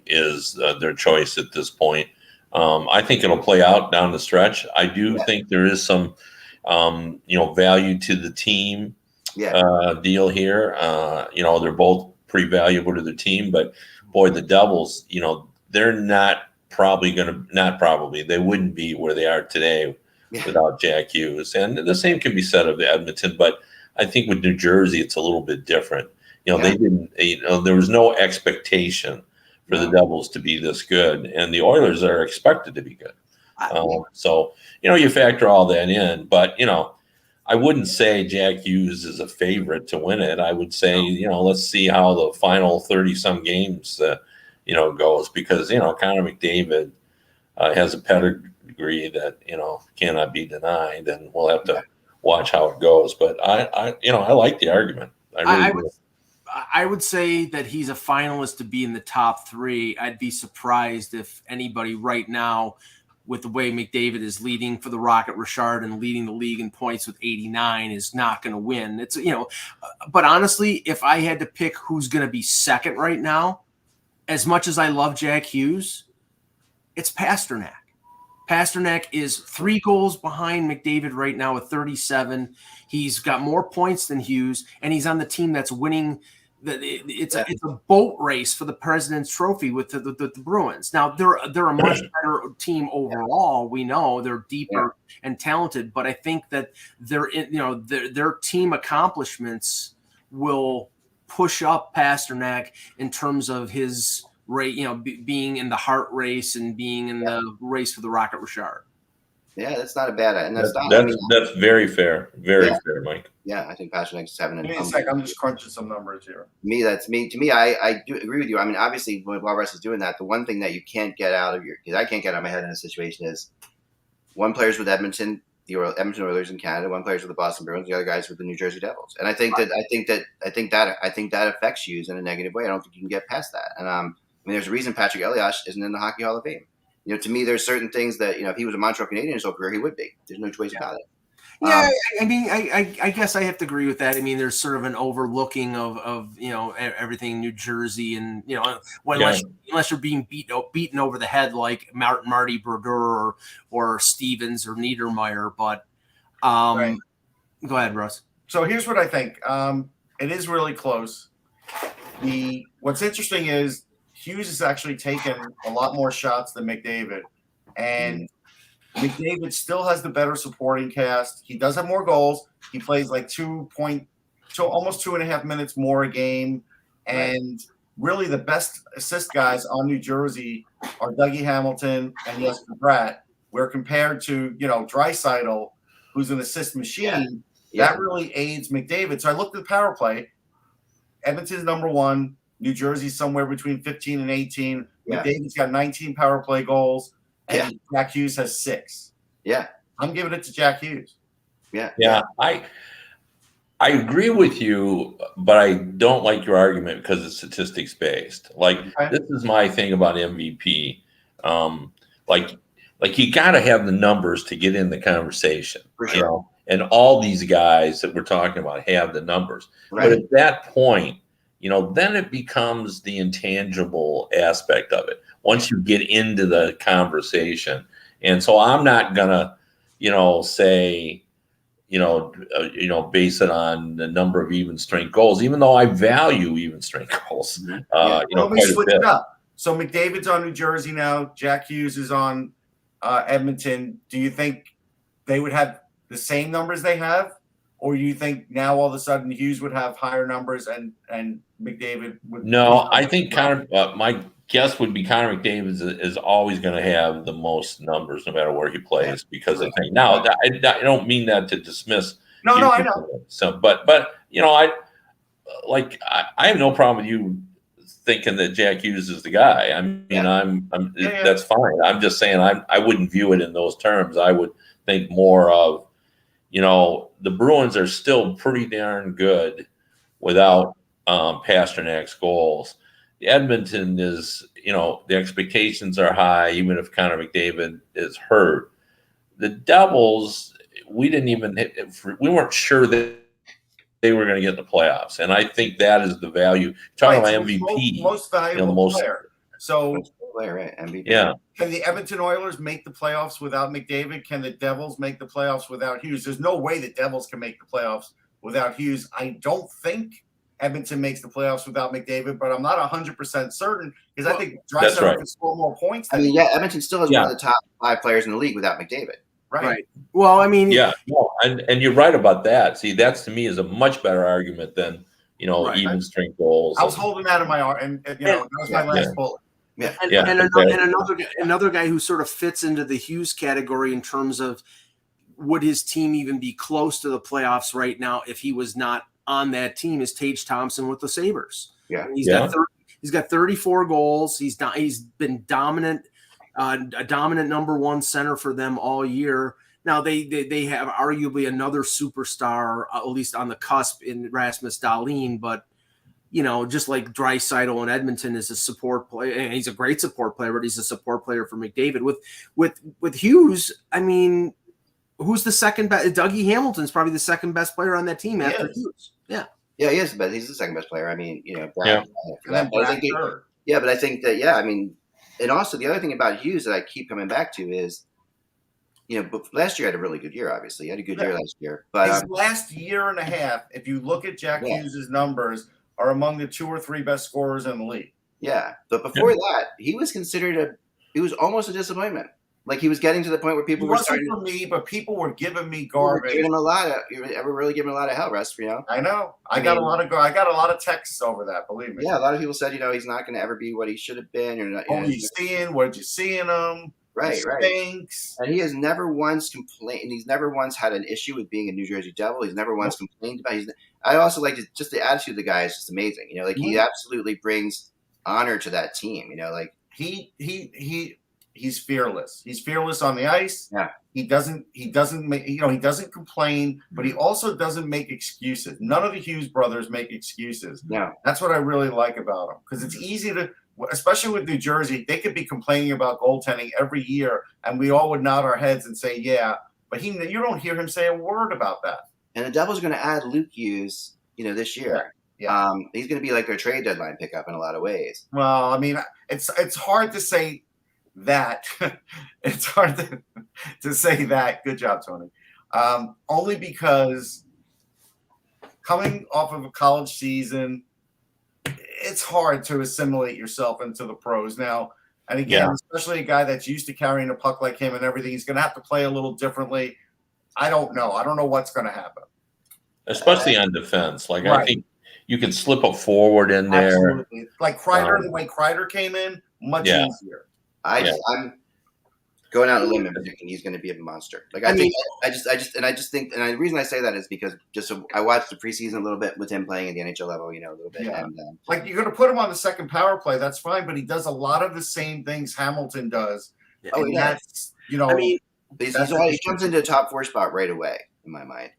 is their choice at this point. I think it'll play out down the stretch. I do think there is some value to the team deal here. They're both pretty valuable to the team, but boy, the Devils, they're they wouldn't be where they are today without Jack Hughes. And the same can be said of Edmonton, but I think with New Jersey, it's a little bit different. They didn't, there was no expectation for the Devils to be this good, and the Oilers are expected to be good. So, you factor all that in, but, I wouldn't say Jack Hughes is a favorite to win it. I would say, let's see how the final 30-some games, goes, because, Connor McDavid has a pedigree that, cannot be denied, and we'll have to watch how it goes. But I like the argument. I would say that he's a finalist to be in the top 3. I'd be surprised if anybody right now, with the way McDavid is leading for the Rocket Richard and leading the league in points with 89, is not going to win. It's, but honestly, if I had to pick who's going to be second right now, as much as I love Jack Hughes, it's Pasternak. Pasternak is 3 goals behind McDavid right now with 37. He's got more points than Hughes, and he's on the team that's winning. It's a boat race for the President's Trophy with the Bruins. Now they're a much better team overall. We know they're deeper and talented, but I think that their team accomplishments will push up Pasternak in terms of his rate, being in the Hart race and being in the race for the Rocket Richard. Yeah, that's not a bad. And that's very fair. Very fair, Mike. Yeah, I think Pasternak's having Give me a sec. I'm just crunching some numbers here. To me, I do agree with you. I mean, obviously, when while Russ is doing that, the one thing that you can't get out of because I can't get out of my head in a situation is one player's with Edmonton, the Edmonton Oilers in Canada, one player's with the Boston Bruins, the other guy's with the New Jersey Devils. And I think that affects Hughes in a negative way. I don't think you can get past that. And there's a reason Patrick Elias isn't in the Hockey Hall of Fame. To me, there's certain things that, if he was a Montreal Canadian his whole career, he would be. There's no choice about it. Yeah, I guess I have to agree with that. I mean, there's sort of an overlooking of everything in New Jersey, and unless you're being beaten over the head like Marty Brodeur or Stevens or Niedermeyer. But go ahead, Russ. So here's what I think. It is really close. What's interesting is Hughes has actually taken a lot more shots than McDavid, and McDavid still has the better supporting cast. He does have more goals. He plays like almost 2.5 minutes more a game, and really the best assist guys on New Jersey are Dougie Hamilton and Jesper Bratt. Where compared to Draisaitl, who's an assist machine, that really aids McDavid. So I looked at the power play. Edmonton's number 1. New Jersey's somewhere between 15 and 18. Yeah. McDavid's got 19 power play goals, and Jack Hughes has 6. Yeah. I'm giving it to Jack Hughes. Yeah. Yeah. I agree with you, but I don't like your argument because it's statistics based. This is my thing about MVP. You got to have the numbers to get in the conversation. For sure. And all these guys that we're talking about have the numbers. Right. But at that point, then it becomes the intangible aspect of it once you get into the conversation. And so I'm not gonna, say, base it on the number of even strength goals, even though I value even strength goals. Let me switch it up. So McDavid's on New Jersey now. Jack Hughes is on Edmonton. Do you think they would have the same numbers they have? Or you think now all of a sudden Hughes would have higher numbers and McDavid would? No, I think my guess would be Connor McDavid is always going to have the most numbers no matter where he plays because I think now I don't mean that to dismiss. No, I know. So, but I have no problem with you thinking that Jack Hughes is the guy. I mean, that's fine. I'm just saying I wouldn't view it in those terms. I would think more of. The Bruins are still pretty darn good without Pasternak's goals. The Edmonton is, the expectations are high, even if Connor McDavid is hurt. The Devils, we weren't sure that they were going to get in the playoffs. And I think that is the value. Talking about MVP. Most valuable player. So, right? MVP. Yeah. Can the Edmonton Oilers make the playoffs without McDavid? Can the Devils make the playoffs without Hughes? There's no way the Devils can make the playoffs without Hughes. I don't think Edmonton makes the playoffs without McDavid, but I'm not 100% certain because I think Draisaitl can score more points. I mean, Edmonton still has one of the top 5 players in the league without McDavid. Right. Well, I mean, and you're right about that. See, that's to me is a much better argument than even strength goals. I was holding that in my arm, and that was my last bullet. Yeah. And another guy who sort of fits into the Hughes category in terms of would his team even be close to the playoffs right now if he was not on that team is Tage Thompson with the Sabres. Yeah. He's got 34 goals. He's been dominant, a dominant number 1 center for them all year. Now they have arguably another superstar, at least on the cusp, in Rasmus Dahlin, but just like Draisaitl in Edmonton is a support player, and he's a great support player, but he's a support player for McDavid. With Hughes, I mean, who's the second best? Dougie Hamilton's probably the second best player on that team after Hughes. Yeah. Yeah, he is, but he's the second best player. I mean, Brad, but I think that, I mean, and also the other thing about Hughes that I keep coming back to is, but last year had a really good year, obviously. He had a good year last year. But his last year and a half, if you look at Jack Hughes' numbers, are among the 2 or 3 best scorers in the league. Yeah. But before that, he was considered he was almost a disappointment. Like he was getting to the point where people were starting for me, but people were giving me garbage. You were really giving him a lot of hell, Russ, I know. I got a lot of texts over that, believe me. Yeah, a lot of people said, he's not going to ever be what he should have been. What did you see in him? Right. Stinks. And he has never once complained, and he's never once had an issue with being a New Jersey Devil. He's never once complained about it. I also like just the attitude of the guy is just amazing. He absolutely brings honor to that team. He's fearless. He's fearless on the ice. Yeah. He doesn't complain, but he also doesn't make excuses. None of the Hughes brothers make excuses. Yeah. That's what I really like about him, because it's easy to, especially with New Jersey, they could be complaining about goaltending every year, and we all would nod our heads and say, yeah, but you don't hear him say a word about that. And the Devils are going to add Luke Hughes, this year. Yeah. He's going to be like their trade deadline pickup in a lot of ways. Well, I mean, it's hard to say that. It's hard to say that. Good job, Tony. Only because coming off of a college season, it's hard to assimilate yourself into the pros now. And again, especially a guy that's used to carrying a puck like him and everything, he's going to have to play a little differently. I don't know. I don't know what's going to happen. Especially on defense. I think you can slip a forward in there. Absolutely. Like Kreider, the way Kreider came in, much easier. I'm going out on a limb and thinking he's going to be a monster. And the reason I say that is because I watched the preseason a little bit with him playing at the NHL level, a little bit. Yeah. And, you're going to put him on the second power play, that's fine, but he does a lot of the same things Hamilton does. Yeah. And that's, he comes into the top 4 spot right away in my mind.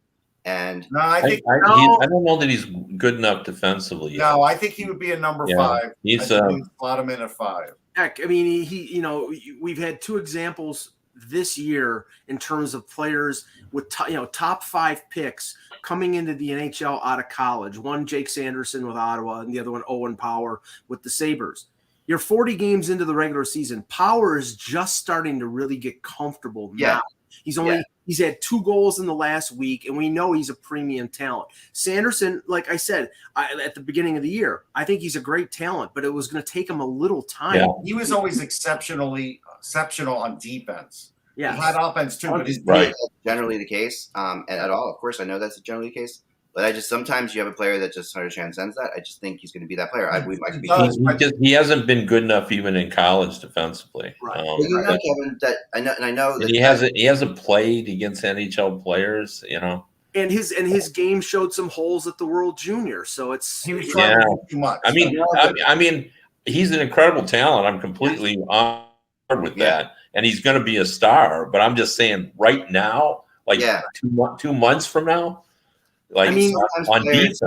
And no, I think I don't know that he's good enough defensively yet. No, I think he would be a number 5. He's slot him in at 5. Heck, I mean, we've had 2 examples this year in terms of players with top 5 picks coming into the NHL out of college. One, Jake Sanderson with Ottawa, and the other one, Owen Power with the Sabres. You're 40 games into the regular season. Power is just starting to really get comfortable now. He's had 2 goals in the last week, and we know he's a premium talent. Sanderson, like I said at the beginning of the year, I think he's a great talent, but it was going to take him a little time. Yeah. He was always exceptional on defense. Yeah, he had offense too, but he's generally the case at all. Of course, I know that's generally the case. But sometimes you have a player that just sort of transcends that. I just think he's going to be that player. He hasn't been good enough even in college defensively. Right. Kevin, that I know that he hasn't played against NHL players, And his game showed some holes at the World Junior, so he was trying to do too much. I mean, he's an incredible talent. I'm completely on board with that, and he's going to be a star. But I'm just saying, right now, 2 months from now. On defense.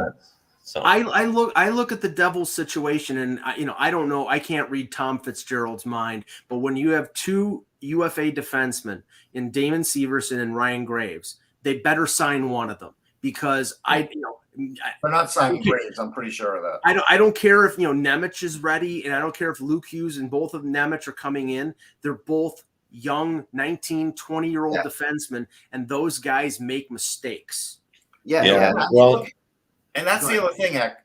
So I look at the Devils situation, and I don't know. I can't read Tom Fitzgerald's mind, but when you have 2 UFA defensemen in Damon Severson and Ryan Graves, they better sign one of them, because they're not signing Graves. I'm pretty sure of that. I don't care if Nemec is ready, and I don't care if Luke Hughes and both of Nemec are coming in. They're both young 19, 20-year-old defensemen, and those guys make mistakes. Yeah. Well, and that's the other thing, Eck.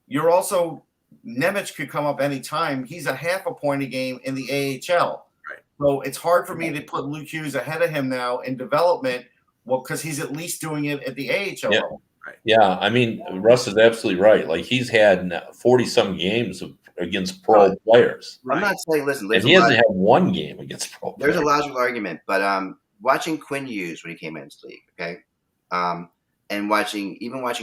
You're also Nemec could come up anytime. He's a half a point a game in the AHL. Right. So it's hard for me to put Luke Hughes ahead of him now in development. Well, because he's at least doing it at the AHL level. Right. Yeah, I mean, Russ is absolutely right. Like, he's had 40-some games against pro players. I'm not saying, listen, and he hasn't had one game against pro players. There's a logical argument, but watching Quinn Hughes when he came into the league, okay, and watching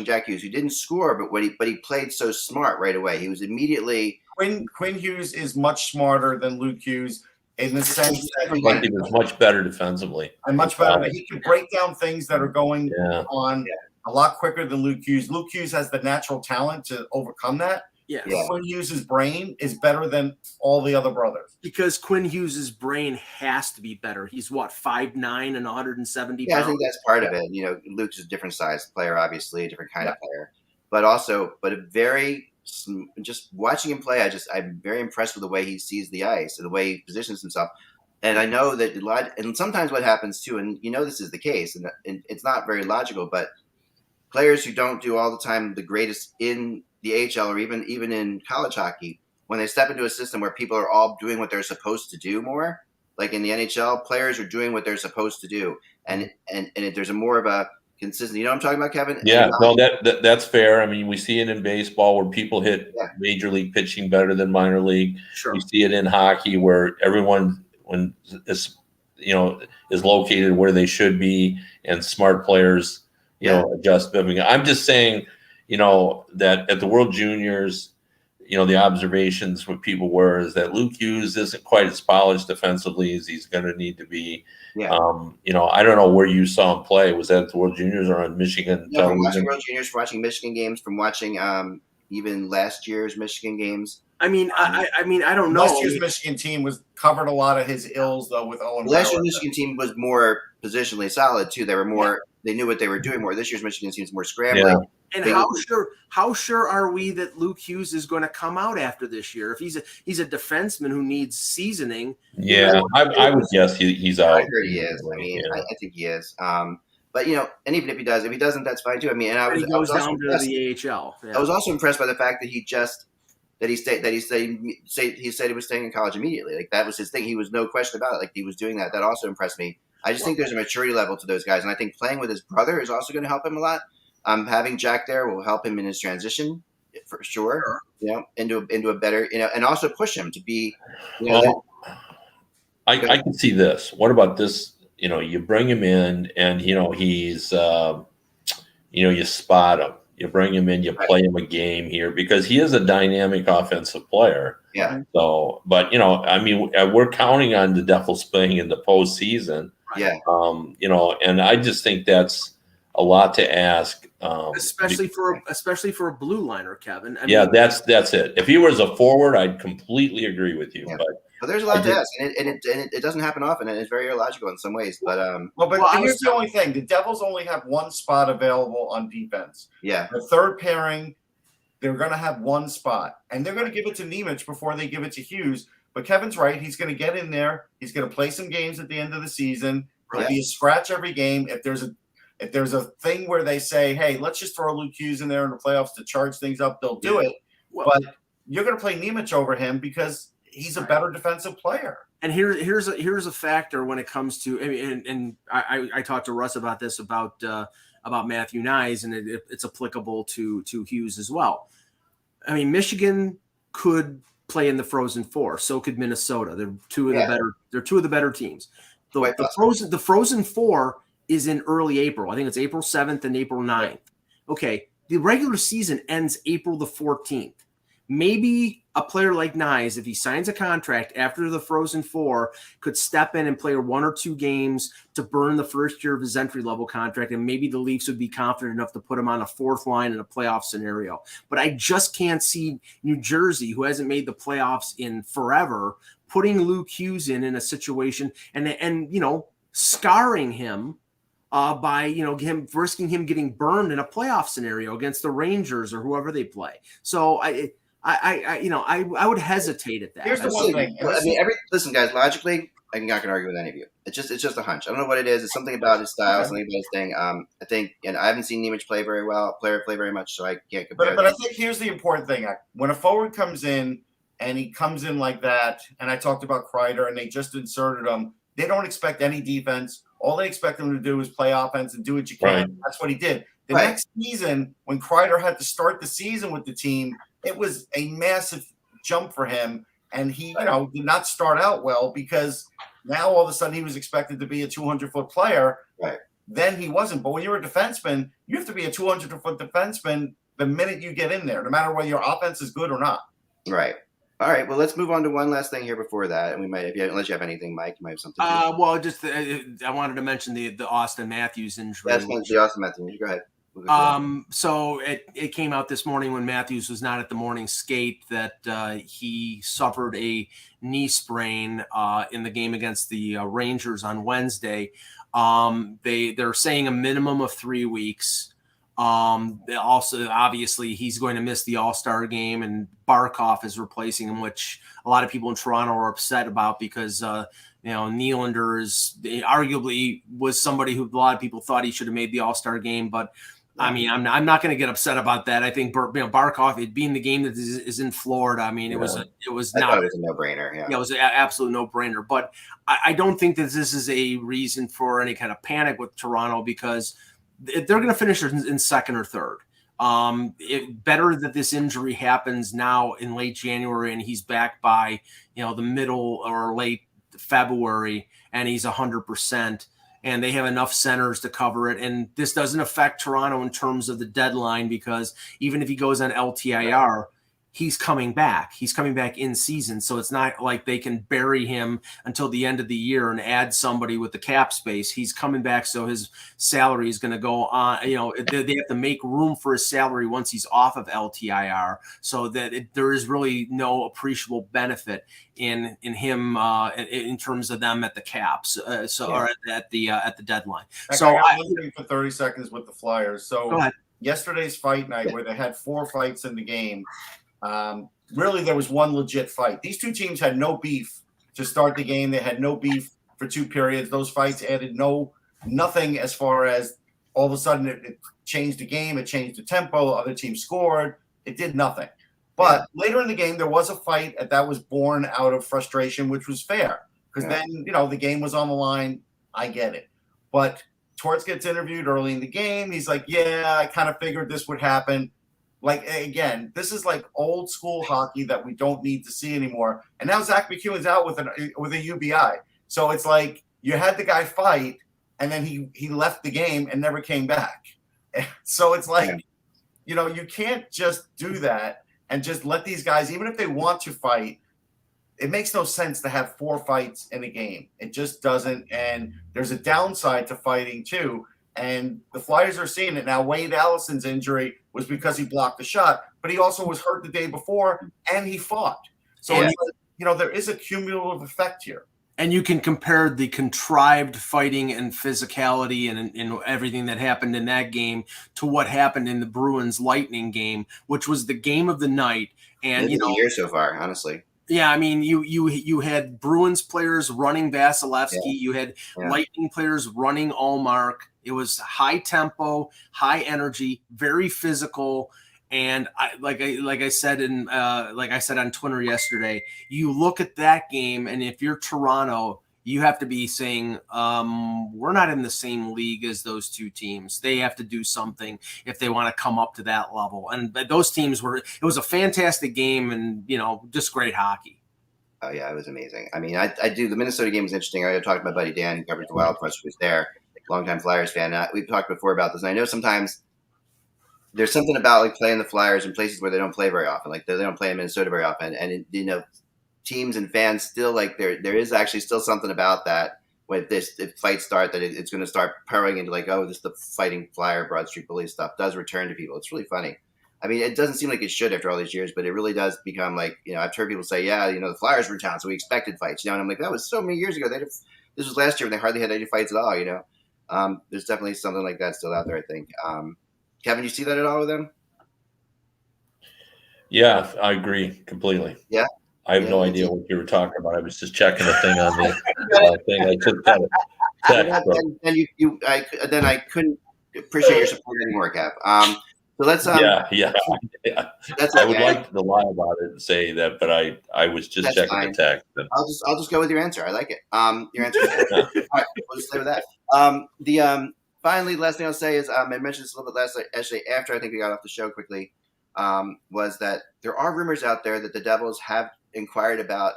Jack Hughes, who didn't score, but he played so smart right away. He was immediately Quinn Hughes is much smarter than Luke Hughes in the sense that he was much better defensively. And much better. He can break down things that are going on a lot quicker than Luke Hughes. Luke Hughes has the natural talent to overcome that. Yes. Quinn Hughes' brain is better than all the other brothers. Because Quinn Hughes' brain has to be better. He's what, 5'9" and 170 Yeah, pounds? I think that's part of it. You know, Luke's a different sized player, obviously, a different kind of player. But just watching him play, I'm very impressed with the way he sees the ice and the way he positions himself. And I know that and sometimes what happens too, and you know this is the case, and it's not very logical, but players who don't do all the time the greatest in the AHL or even in college hockey, when they step into a system where people are all doing what they're supposed to do more, like in the NHL, players are doing what they're supposed to do, and there's a more of a consistent. You know what I'm talking about, Kevin? Yeah, no, that's fair. I mean, we see it in baseball where people hit major league pitching better than minor league. Sure. We see it in hockey where everyone is located where they should be, and smart players adjust. I'm just saying, that at the World Juniors, the observations what people were is that Luke Hughes isn't quite as polished defensively as he's going to need to be. Yeah. I don't know where you saw him play. Was that at the World Juniors or on Michigan? No, from watching World Juniors, from watching Michigan games, from watching even last year's Michigan games. I mean, I don't know. Last year's Michigan team covered a lot of his ills, though, with Owen. Last year's Michigan team was more positionally solid too. They were more. They knew what they were doing more. This year's Michigan team's more scrambling. Yeah. And how sure are we that Luke Hughes is going to come out after this year? If he's a defenseman who needs seasoning. Yeah, I would guess he's out. I heard he is. I mean, I think he is. But and even if he doesn't, that's fine too. I mean, and I was also impressed. The AHL. Yeah. I was also impressed by the fact that he said he was staying in college immediately. Like that was his thing. He was no question about it. Like he was doing that. That also impressed me. I just think there's a maturity level to those guys, and I think playing with his brother is also going to help him a lot. Having Jack there will help him in his transition for sure. Into a better, and also push him to be. I can see this. What about this? You bring him in, and he's you spot him. You bring him in, you play him a game here because he is a dynamic offensive player. Yeah. So, but we're counting on the Devils playing in the postseason. Yeah. And I just think that's a lot to ask. Especially for a blue liner, Kevin. That's it. If he was a forward, I'd completely agree with you. Yeah. But there's a lot to ask, and it doesn't happen often, and it's very illogical in some ways. But here's the only thing: the Devils only have one spot available on defense. Yeah, the third pairing, they're going to have one spot, and they're going to give it to Nemec before they give it to Hughes. But Kevin's right; he's going to get in there. He's going to play some games at the end of the season. There'll be a scratch every game. If there's a thing where they say, "Hey, let's just throw Luke Hughes in there in the playoffs to charge things up," they'll do it. But you're going to play Nemec over him because he's a better defensive player. And here's a factor when it comes to, and I talked to Russ about this about Matthew Nyes, and it's applicable to Hughes as well. I mean, Michigan could play in the Frozen Four, so could Minnesota. They're two of the better teams. The Frozen Four is in early April. I think it's April 7th and April 9th. Okay, the regular season ends April the 14th. Maybe a player like Nyes, if he signs a contract after the Frozen Four, could step in and play 1 or 2 games to burn the first year of his entry-level contract, and maybe the Leafs would be confident enough to put him on a fourth line in a playoff scenario. But I just can't see New Jersey, who hasn't made the playoffs in forever, putting Luke Hughes in a situation and scarring him by him risking him getting burned in a playoff scenario against the Rangers or whoever they play. So I would hesitate at that. Here's the one thing. Listen, guys, logically, I'm not gonna argue with any of you. It's just a hunch. I don't know what it is. It's something about his style, something about his thing. I think, and I haven't seen Nemec play very much, so I can't compare. But I think here's the important thing: when a forward comes in and he comes in like that, and I talked about Kreider, and they just inserted him. They don't expect any defense. All they expect him to do is play offense and do what you can. Right. That's what he did. The next season, when Kreider had to start the season with the team, it was a massive jump for him. And he, did not start out well because now all of a sudden he was expected to be a 200-foot player. Right. Then he wasn't. But when you're a defenseman, you have to be a 200-foot defenseman the minute you get in there, no matter whether your offense is good or not. Right. All right. Well, let's move on to one last thing here before that, and we might, unless you have anything, Mike, you might have something. Well, just I wanted to mention the Austin Matthews injury. That's the Austin Matthews. Go ahead. So it came out this morning when Matthews was not at the morning skate that he suffered a knee sprain in the game against the Rangers on Wednesday. They're saying a minimum of 3 weeks. Also, obviously, he's going to miss the All-Star game, and Barkov is replacing him, which a lot of people in Toronto are upset about because Nylander arguably was somebody who a lot of people thought he should have made the All-Star game, but I mean, I'm not going to get upset about that. I think Barkov, it being the game that is in Florida, I mean, it was a no-brainer. Yeah, it was an absolute no-brainer. But I don't think that this is a reason for any kind of panic with Toronto because they're going to finish in second or third. Better that this injury happens now in late January and he's back by the middle or late February and he's 100%. And they have enough centers to cover it. And this doesn't affect Toronto in terms of the deadline because even if he goes on LTIR, he's coming back. He's coming back in season. So it's not like they can bury him until the end of the year and add somebody with the cap space. He's coming back. So his salary is going to go on. They have to make room for his salary once he's off of LTIR so that there is really no appreciable benefit in him in terms of them at the caps. Or at the deadline. I'm looking for 30 seconds with the Flyers. So yesterday's fight night where they had 4 fights in the game, really there was one legit fight. These two teams had no beef to start the game. They had no beef for 2 periods. Those fights added nothing as far as all of a sudden it changed the game. It changed the tempo. Other teams scored. It did nothing. But later in the game, there was a fight that was born out of frustration, which was fair because then, the game was on the line. I get it. But Torts gets interviewed early in the game. He's like, yeah, I kind of figured this would happen. Like, again, this is like old school hockey that we don't need to see anymore. And now Zach McEwen's out with a UBI. So it's like you had the guy fight and then he left the game and never came back. So it's like, you can't just do that and just let these guys, even if they want to fight, it makes no sense to have 4 fights in a game. It just doesn't. And there's a downside to fighting too. And the Flyers are seeing it now. Wade Allison's injury was because he blocked the shot, but he also was hurt the day before and he fought. So, there is a cumulative effect here. And you can compare the contrived fighting and physicality and everything that happened in that game to what happened in the Bruins Lightning game, which was the game of the night. And it's a year so far, honestly. Yeah, I mean, you had Bruins players running Vasilevsky. You had Lightning players running Ullmark. It was high tempo, high energy, very physical. And like I said on Twitter yesterday, you look at that game, and if you're Toronto, you have to be saying, we're not in the same league as those two teams. They have to do something if they want to come up to that level. And those teams it was a fantastic game and, just great hockey. Oh, yeah, it was amazing. I mean, I do. The Minnesota game was interesting. I talked to my buddy Dan, who covers the Wild for us, who was there, longtime Flyers fan. We've talked before about this. And I know sometimes there's something about like playing the Flyers in places where they don't play very often. Like they don't play in Minnesota very often. And, teams and fans still like there is actually still something about that when if fights start that it's going to start purring into like, oh, this the fighting Flyer Broad Street Bully stuff does return to people. It's really funny. I mean, it doesn't seem like it should after all these years, but it really does become like, I've heard people say, the Flyers were in town, so we expected fights, and I'm like, that was so many years ago. This was last year when they hardly had any fights at all, There's definitely something like that still out there, I think. Kevin, you see that at all with them? Yeah, I agree completely. Yeah. I have no idea what you were talking about. I was just checking a thing on the thing. I just got a text. Then I couldn't appreciate your support anymore, Cap. So let's yeah. That's okay. I would like to lie about it and say that, but I was just That's checking fine. the text. I'll just go with your answer. I like it. Your answer. All right, we'll just stay with that. Finally, the last thing I'll say is I mentioned this a little bit last night, actually after I think we got off the show quickly, was that there are rumors out there that the Devils have inquired about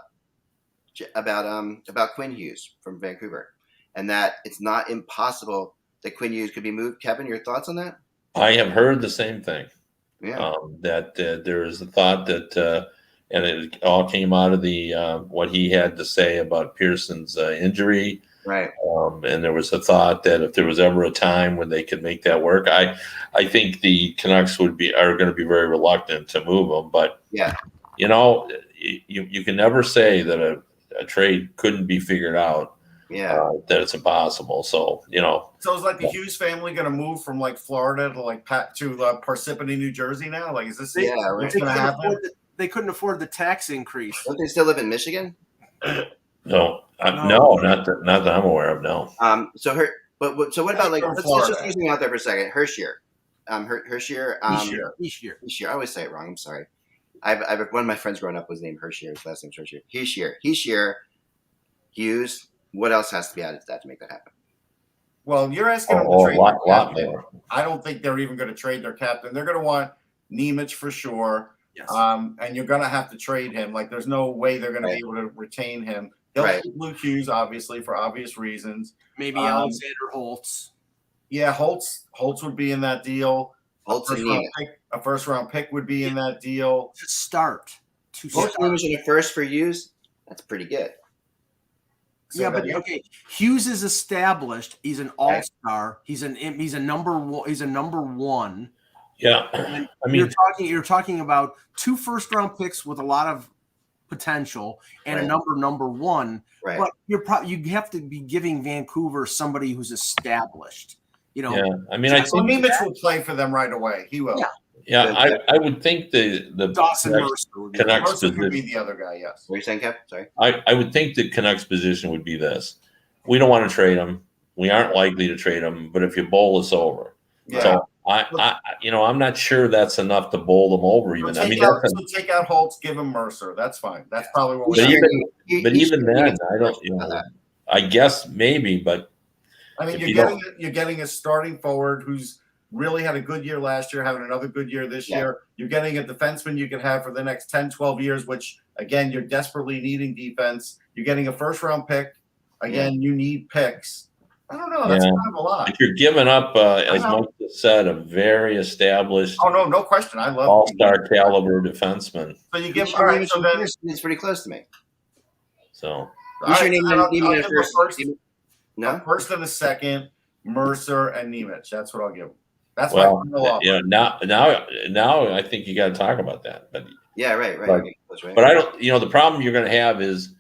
Quinn Hughes from Vancouver, and that it's not impossible that Quinn Hughes could be moved. Kevin, your thoughts on that? I have heard the same thing. Yeah. That there is a thought that, and it all came out of the what he had to say about Pearson's injury. Right. And there was a thought that if there was ever a time when they could make that work, I think the Canucks are going to be very reluctant to move him. But yeah, you can never say that a trade couldn't be figured out. Yeah, that it's impossible. So So is like the Hughes family going to move from like Florida to Parsippany, New Jersey now? Like, is this what's going to happen? They couldn't afford the tax increase. Don't they still live in Michigan? No, not that I'm aware of. No. So what about let's just use me out there for a second. Hershier. Hershier. I always say it wrong. I'm sorry. I've one of my friends growing up was named Hershier. His last name's Hershier. Hershier. Hughes. What else has to be added to that to make that happen? Well, you're asking them to trade their captain. I don't think they're even going to trade their captain. They're going to want Nemec for sure. Yes. And you're going to have to trade him. Like, there's no way they're going to be able to retain him. They'll keep Luke Hughes, obviously, for obvious reasons. Maybe Alexander Holtz. Yeah, Holtz would be in that deal. Holtz a first-round pick would be in that deal. To start. Holtz was in a first for Hughes. That's pretty good. Yeah, but okay. Hughes is established. He's an all-star. He's a number one. He's a number one. Yeah, and I mean, you're talking about 2 first-round picks with a lot of potential and a number one. Right. But you have to be giving Vancouver somebody who's established. Yeah, I mean, I think Nemec will play for them right away. He will. Yeah, I would think the Dawson Canucks could be the other guy. Yes. What are you saying, Kev? Sorry. I would think the Canucks position would be this: we don't want to trade him. We aren't likely to trade him. But if you bowl us over, so I'm not sure that's enough to bowl them over. Even take out Holtz, give him Mercer. That's fine. That's probably what. But even then, I don't. I guess maybe, but I mean, you're getting a starting forward who's really had a good year last year, having another good year this year. You're getting a defenseman you can have for the next 10, 12 years, which, again, you're desperately needing defense. You're getting a first-round pick. Again, you need picks. I don't know. That's kind of a lot. If you're giving up, as Mike said, a very established no question. I love all-star caliber defenseman. So you give all right, so then it's pretty close to me. So I'll give a first and a second, Mercer and Nemec. That's what I'll give him. That's now I think you got to talk about that. But But I don't. The problem you're going to have is,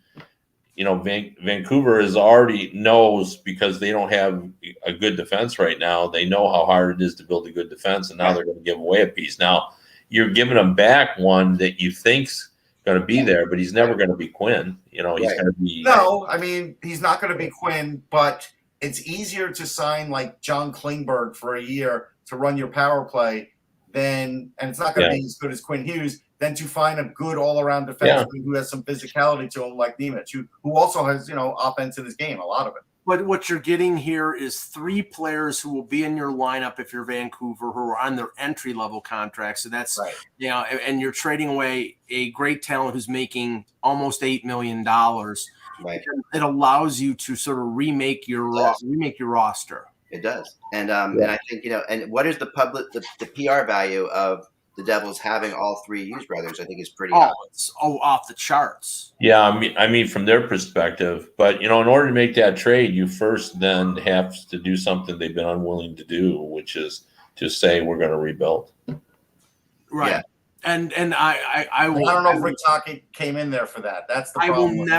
Vancouver already knows, because they don't have a good defense right now. They know how hard it is to build a good defense, and now they're going to give away a piece. Now you're giving them back one that you think's going to be there, but he's never going to be Quinn. He's going to be. No, I mean, he's not going to be Quinn, but it's easier to sign like John Klingberg for a year to run your power play and it's not going to be as good as Quinn Hughes, than to find a good all-around defenseman who has some physicality to him like Nemec, who also has, offense in his game, a lot of it. But what you're getting here is 3 players who will be in your lineup if you're Vancouver, who are on their entry-level contracts. So that's, and you're trading away a great talent who's making almost $8 million. Right. It allows you to sort of remake your roster. It does. And and I think, and what is the PR value of the Devils having all 3 Hughes brothers? I think is pretty high. It's off the charts. Yeah, I mean from their perspective, but in order to make that trade, you first then have to do something they've been unwilling to do, which is to say we're going to rebuild. Right. Yeah. And I don't know if Rick Tocchet came in there for that. That's the problem.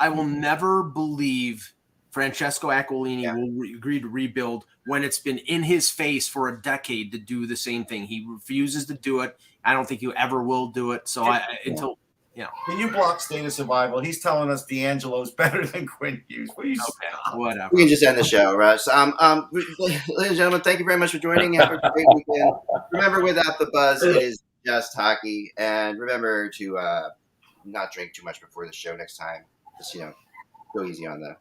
I will never believe Francesco Aquilini will agree to rebuild when it's been in his face for a decade to do the same thing. He refuses to do it. I don't think he ever will do it. So Can you block State of Survival? He's telling us D'Angelo's better than Quinn Hughes. Will you stop? Whatever. We can just end the show, Russ. Ladies and gentlemen, thank you very much for joining. Have a great weekend. Remember, without the buzz, it is just hockey. And remember to not drink too much before the show next time. Just, go easy on the